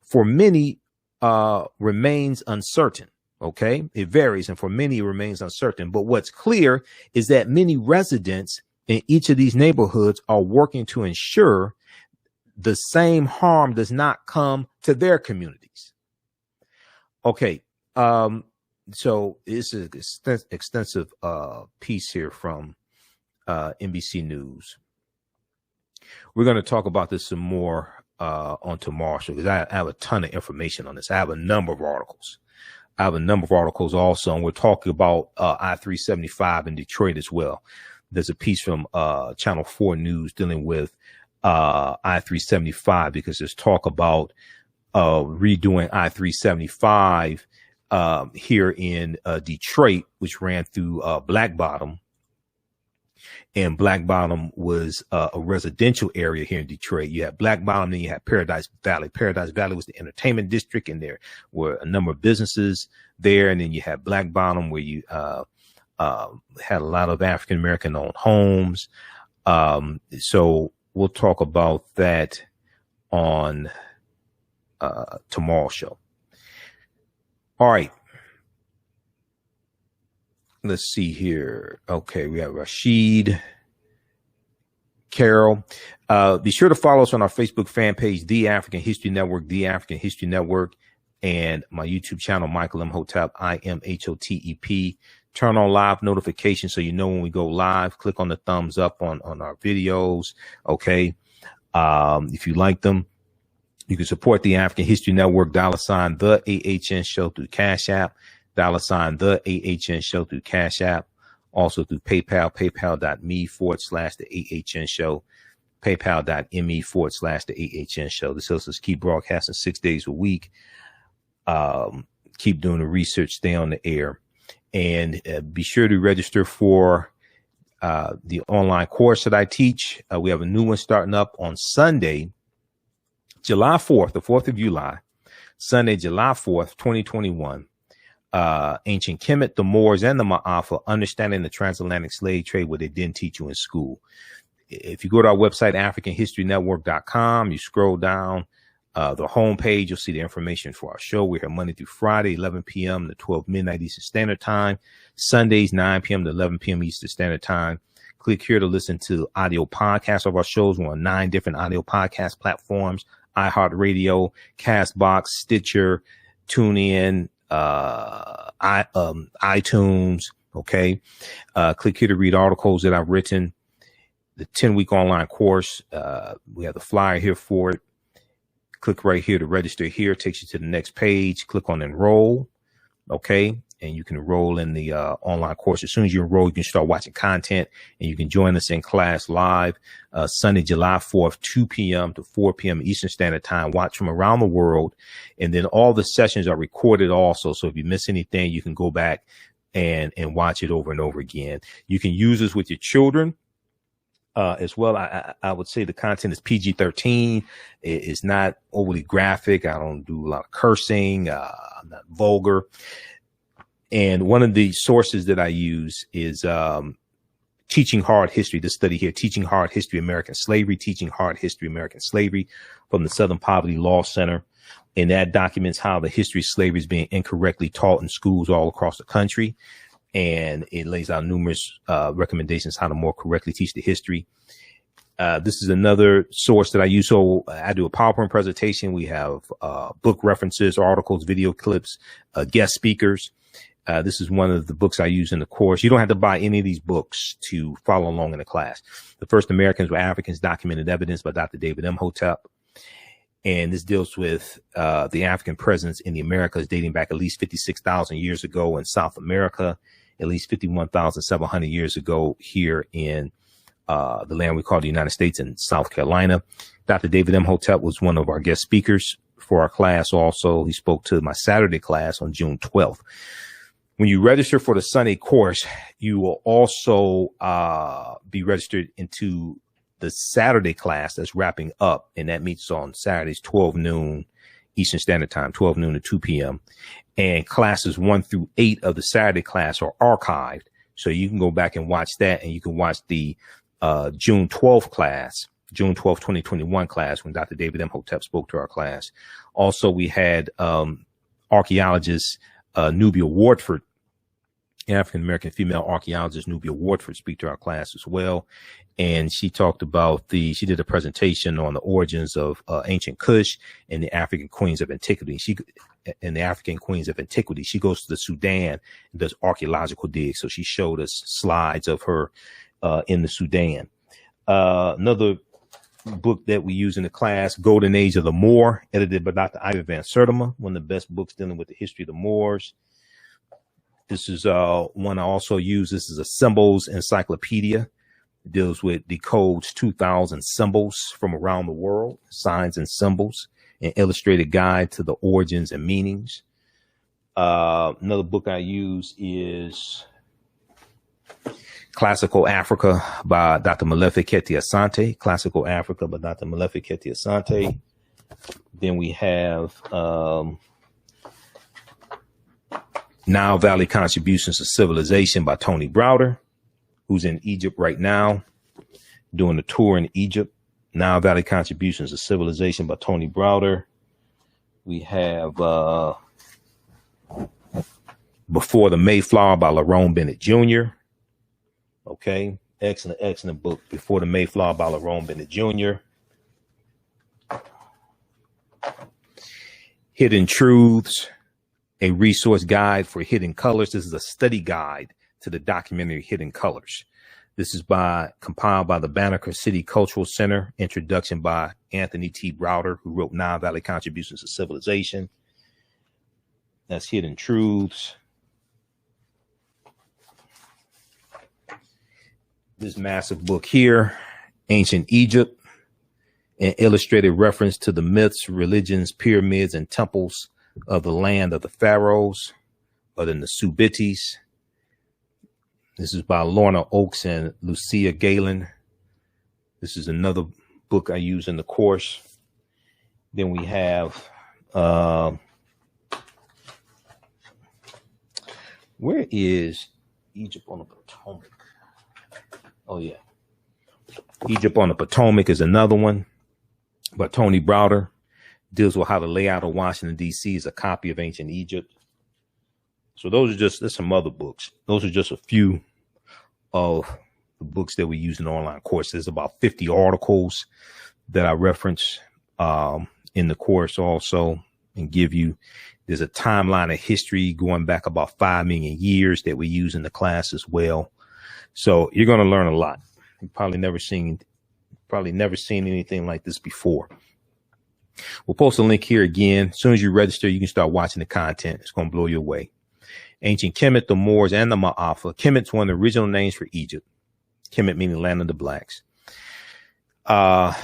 For many, remains uncertain. Okay, it varies, and for many, it remains uncertain. But what's clear is that many residents in each of these neighborhoods are working to ensure the same harm does not come to their communities. Okay, so it's an extensive piece here from NBC News. We're going to talk about this some more on tomorrow show, because I have a ton of information on this. I have a number of articles. Also, and we're talking about I-375 in Detroit as well. There's a piece from Channel 4 News dealing with I-375, because there's talk about redoing I-375 here in Detroit, which ran through Black Bottom. And Black Bottom was a residential area here in Detroit. You had Black Bottom, then you had Paradise Valley. Paradise Valley was the entertainment district, and there were a number of businesses there. And then you had Black Bottom, where you had a lot of African-American owned homes. So we'll talk about that on tomorrow's show. All right. Let's see here. Okay, we have Rashid, Carol. Be sure to follow us on our Facebook fan page, The African History Network, The African History Network, and my YouTube channel, Michael Imhotep, IMHOTEP. Turn on live notifications so you know when we go live. Click on the thumbs up on our videos. Okay. If you like them, you can support the African History Network, $ the AHN show through Cash App, $ the AHN show through Cash App, also through PayPal, paypal.me/the AHN show, paypal.me/the AHN show. This helps us keep broadcasting 6 days a week, keep doing the research, stay on the air, and be sure to register for the online course that I teach. We have a new one starting up on Sunday, July 4th, the 4th of July, Sunday, July 4th, 2021. Ancient Kemet, the Moors, and the Maafa, understanding the transatlantic slave trade, what they didn't teach you in school. If you go to our website, AfricanHistoryNetwork.com, you scroll down the homepage, you'll see the information for our show. We're here Monday through Friday, 11 p.m. to 12 midnight Eastern Standard Time. Sundays, 9 p.m. to 11 p.m. Eastern Standard Time. Click here to listen to audio podcasts of our shows. We're on 9 different audio podcast platforms: iHeartRadio, Castbox, Stitcher, TuneIn, iTunes. Okay. Click here to read articles that I've written. The 10-week online course. We have the flyer here for it. Click right here to register here. It takes you to the next page. Click on enroll. Okay. And you can enroll in the online course. As soon as you enroll, you can start watching content, and you can join us in class live Sunday, July 4th, 2 p.m. to 4 p.m. Eastern Standard Time. Watch from around the world. And then all the sessions are recorded also. So if you miss anything, you can go back and watch it over and over again. You can use this with your children as well. I would say the content is PG-13. It's not overly graphic. I don't do a lot of cursing. I'm not vulgar. And one of the sources that I use is Teaching Hard History, this study here, Teaching Hard History, American Slavery, Teaching Hard History, American Slavery, from the Southern Poverty Law Center. And that documents how the history of slavery is being incorrectly taught in schools all across the country. And it lays out numerous recommendations how to more correctly teach the history. This is another source that I use. So I do a PowerPoint presentation. We have book references, articles, video clips, guest speakers. This is one of the books I use in the course. You don't have to buy any of these books to follow along in the class. The First Americans Were Africans, Documented Evidence by Dr. David Imhotep. And this deals with the African presence in the Americas dating back at least 56,000 years ago in South America, at least 51,700 years ago here in the land we call the United States in South Carolina. Dr. David Imhotep was one of our guest speakers for our class also. He spoke to my Saturday class on June 12th. When you register for the Sunday course, you will also be registered into the 10-week online course. The first Americans Were Africans, Documented Evidence by Dr. David Imhotep. And this is one of the sources that I use is Teaching Hard History, American Slavery, Teaching Hard History, American Slavery, from the Southern Poverty Law Center. And that documents how the history of slavery is being incorrectly taught in schools all across the country. And it lays out numerous recommendations how to more correctly teach the history. This is another source that I use. the Saturday class that's wrapping up, and that meets on Saturdays, 12 noon Eastern Standard Time, 12 noon to 2 p.m. And classes 1 through 8 of the Saturday class are archived. So you can go back and watch that, and you can watch the June 12th class, June 12th, 2021 class, when Dr. David Imhotep spoke to our class. Also, we had archaeologist Nubia Wardford, African-American female archaeologist Nubia Wardford, speak to our class as well. And she talked about she did a presentation on the origins of ancient Kush and the African queens of antiquity. She goes to the Sudan and does archaeological digs. So she showed us slides of her in the Sudan. Another book that we use in the class, Golden Age of the Moor, edited by Dr. Ivan Van Sertima, one of the best books dealing with the history of the Moors. This is one I also use. This is a symbols encyclopedia. It deals with decodes 2,000 symbols from around the world, signs and symbols, an illustrated guide to the origins and meanings. Another book I use is Classical Africa by Dr. Molefi Kete Asante. Classical Africa by Dr. Molefi Kete Asante. Then we have Nile Valley Contributions to Civilization by Tony Browder, who's in Egypt right now, doing a tour in Egypt. Nile Valley Contributions to Civilization by Tony Browder. We have Before the Mayflower by Lerone Bennett Jr. Okay, excellent book, Before the Mayflower by Lerone Bennett Jr. Hidden Truths, a resource guide for hidden colors. This is a study guide to the documentary Hidden Colors. This is compiled by the Banneker City Cultural Center. Introduction by Anthony T. Browder, who wrote Nile Valley Contributions to Civilization. That's Hidden Truths. This massive book here, Ancient Egypt, an illustrated reference to the myths, religions, pyramids, and temples of the land of the pharaohs, or the Nasubitis. This is by Lorna Oakes and Lucia Galen. This is another book I use in the course. Then we have, where is Egypt on the Potomac? Oh, yeah. Egypt on the Potomac is another one by Tony Browder. Deals with how the layout of Washington, D.C. is a copy of ancient Egypt. So there's some other books. Those are just a few of the books that we use in the online course. There's about 50 articles that I reference in the course also, and there's a timeline of history going back about 5 million years that we use in the class as well. So you're going to learn a lot. You've probably never seen anything like this before. We'll post a link here again. As soon as you register, you can start watching the content. It's going to blow you away. Ancient Kemet, the Moors, and the Maafa. Kemet's one of the original names for Egypt. Kemet meaning land of the blacks. The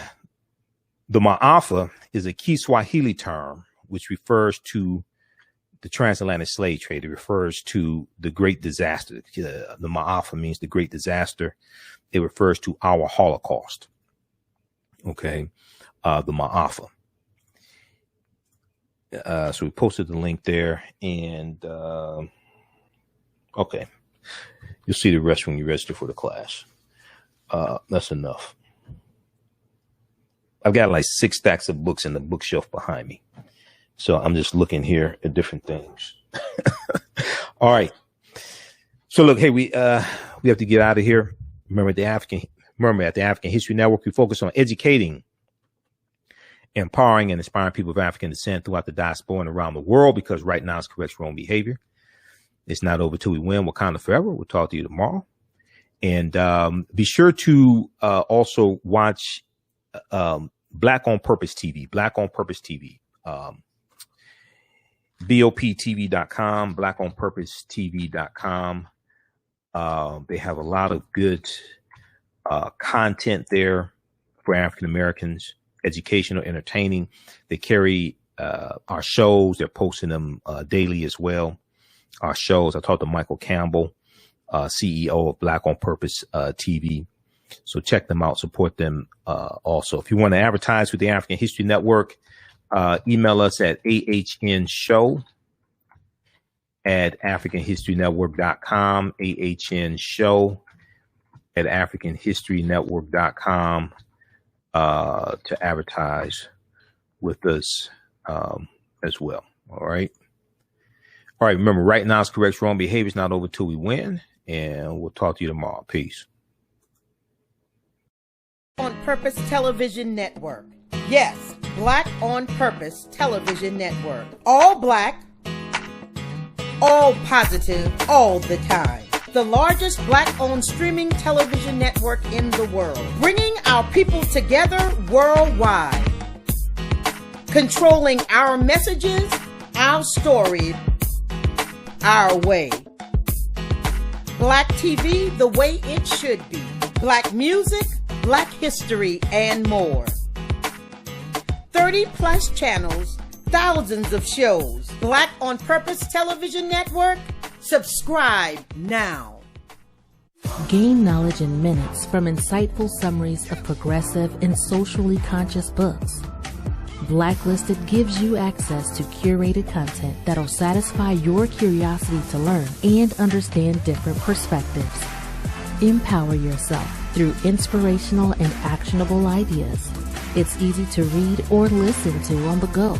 Maafa is a Kiswahili term which refers to the transatlantic slave trade. It refers to the great disaster. The Maafa means the great disaster. It refers to our Holocaust. Okay. The Maafa. So we posted the link there, and okay, you'll see the rest when you register for the class. That's enough. I've got like 6 stacks of books in the bookshelf behind me, so I'm just looking here at different things. All right. So look, hey, we have to get out of here. Remember at the African History Network, we focus on educating, empowering, and inspiring people of African descent throughout the diaspora and around the world, because right now it's correct wrong behavior. It's not over till we win. Wakanda forever. We'll talk to you tomorrow. And be sure to also watch Black on Purpose TV. Black on Purpose TV. BOPTV.com. BlackOnPurposeTV.com. They have a lot of good content there for African Americans. Educational, entertaining. They carry our shows. They're posting them daily as well. Our shows. I talked to Michael Campbell, CEO of Black on Purpose TV. So check them out, support them. Also, if you want to advertise with the African History Network, email us at TheAHNShow at AfricanHistoryNetwork.com, AHNShow at AfricanHistoryNetwork.com to advertise with us as well. All right. All right. Remember, right now is correct. Wrong behavior is not over till we win. And we'll talk to you tomorrow. Peace. On Purpose Television Network. Yes, Black on Purpose Television Network. All black, all positive, all the time. The largest black-owned streaming television network in the world. Bringing our people together worldwide. Controlling our messages, our stories, our way. Black TV the way it should be. Black music, Black history, and more. 30 plus channels, thousands of shows. Black on Purpose Television Network. Subscribe now. Gain knowledge in minutes from insightful summaries of progressive and socially conscious books. Blacklisted gives you access to curated content that'll satisfy your curiosity to learn and understand different perspectives. Empower yourself through inspirational and actionable ideas. It's easy to read or listen to on the go.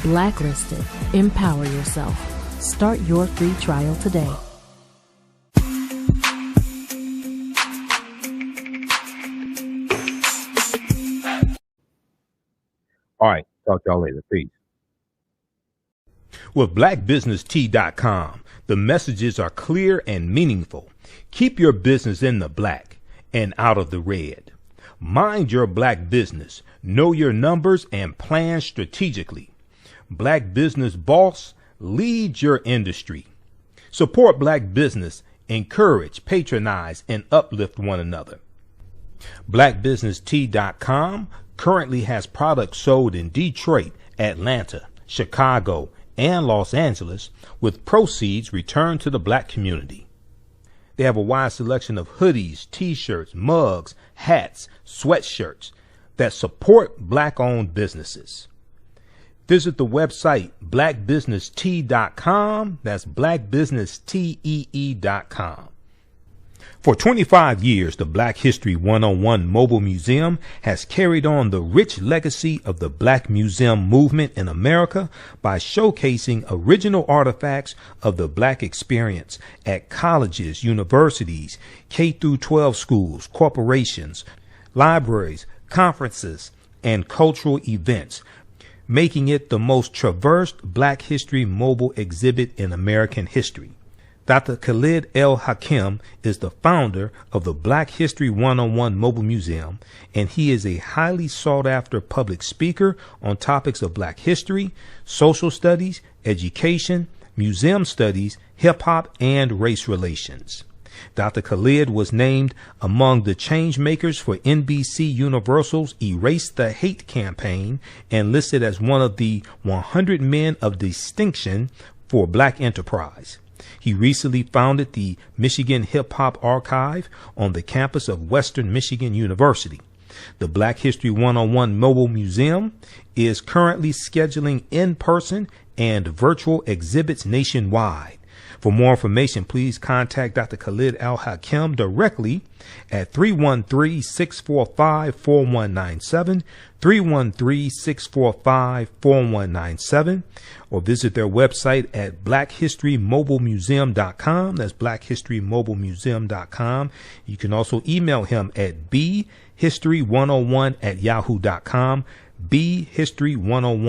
Blacklisted. Empower yourself. Start your free trial today. All right. Talk to y'all later. Peace. With blackbusinesstea.com, the messages are clear and meaningful. Keep your business in the black and out of the red. Mind your black business. Know your numbers and plan strategically. Black Business Boss, lead your industry. Support black business. Encourage, patronize, and uplift one another. Blackbusinesstea.com currently has products sold in Detroit, Atlanta, Chicago, and Los Angeles, with proceeds returned to the black community. They have a wide selection of hoodies, t-shirts, mugs, hats, sweatshirts that support black-owned businesses. Visit the website blackbusinesstee.com. That's blackbusinesstee.com. For 25 years, the Black History 101 Mobile Museum has carried on the rich legacy of the Black Museum movement in America by showcasing original artifacts of the Black experience at colleges, universities, K-12 schools, corporations, libraries, conferences, and cultural events, making it the most traversed Black History mobile exhibit in American history. Dr. Khalid El Hakim is the founder of the Black History 101 Mobile Museum, and he is a highly sought-after public speaker on topics of Black history, social studies, education, museum studies, hip-hop, and race relations. Dr. Khalid was named among the change makers for NBC Universal's Erase the Hate campaign and listed as one of the 100 men of distinction for Black enterprise. He recently founded the Michigan Hip Hop Archive on the campus of Western Michigan University. The Black History 101 Mobile Museum is currently scheduling in-person and virtual exhibits nationwide. For more information, please contact Dr. Khalid El Hakim directly at 313-645-4197, 313-645-4197, or visit their website at blackhistorymobilemuseum.com. That's blackhistorymobilemuseum.com. You can also email him at bhistory101@yahoo.com, bhistory101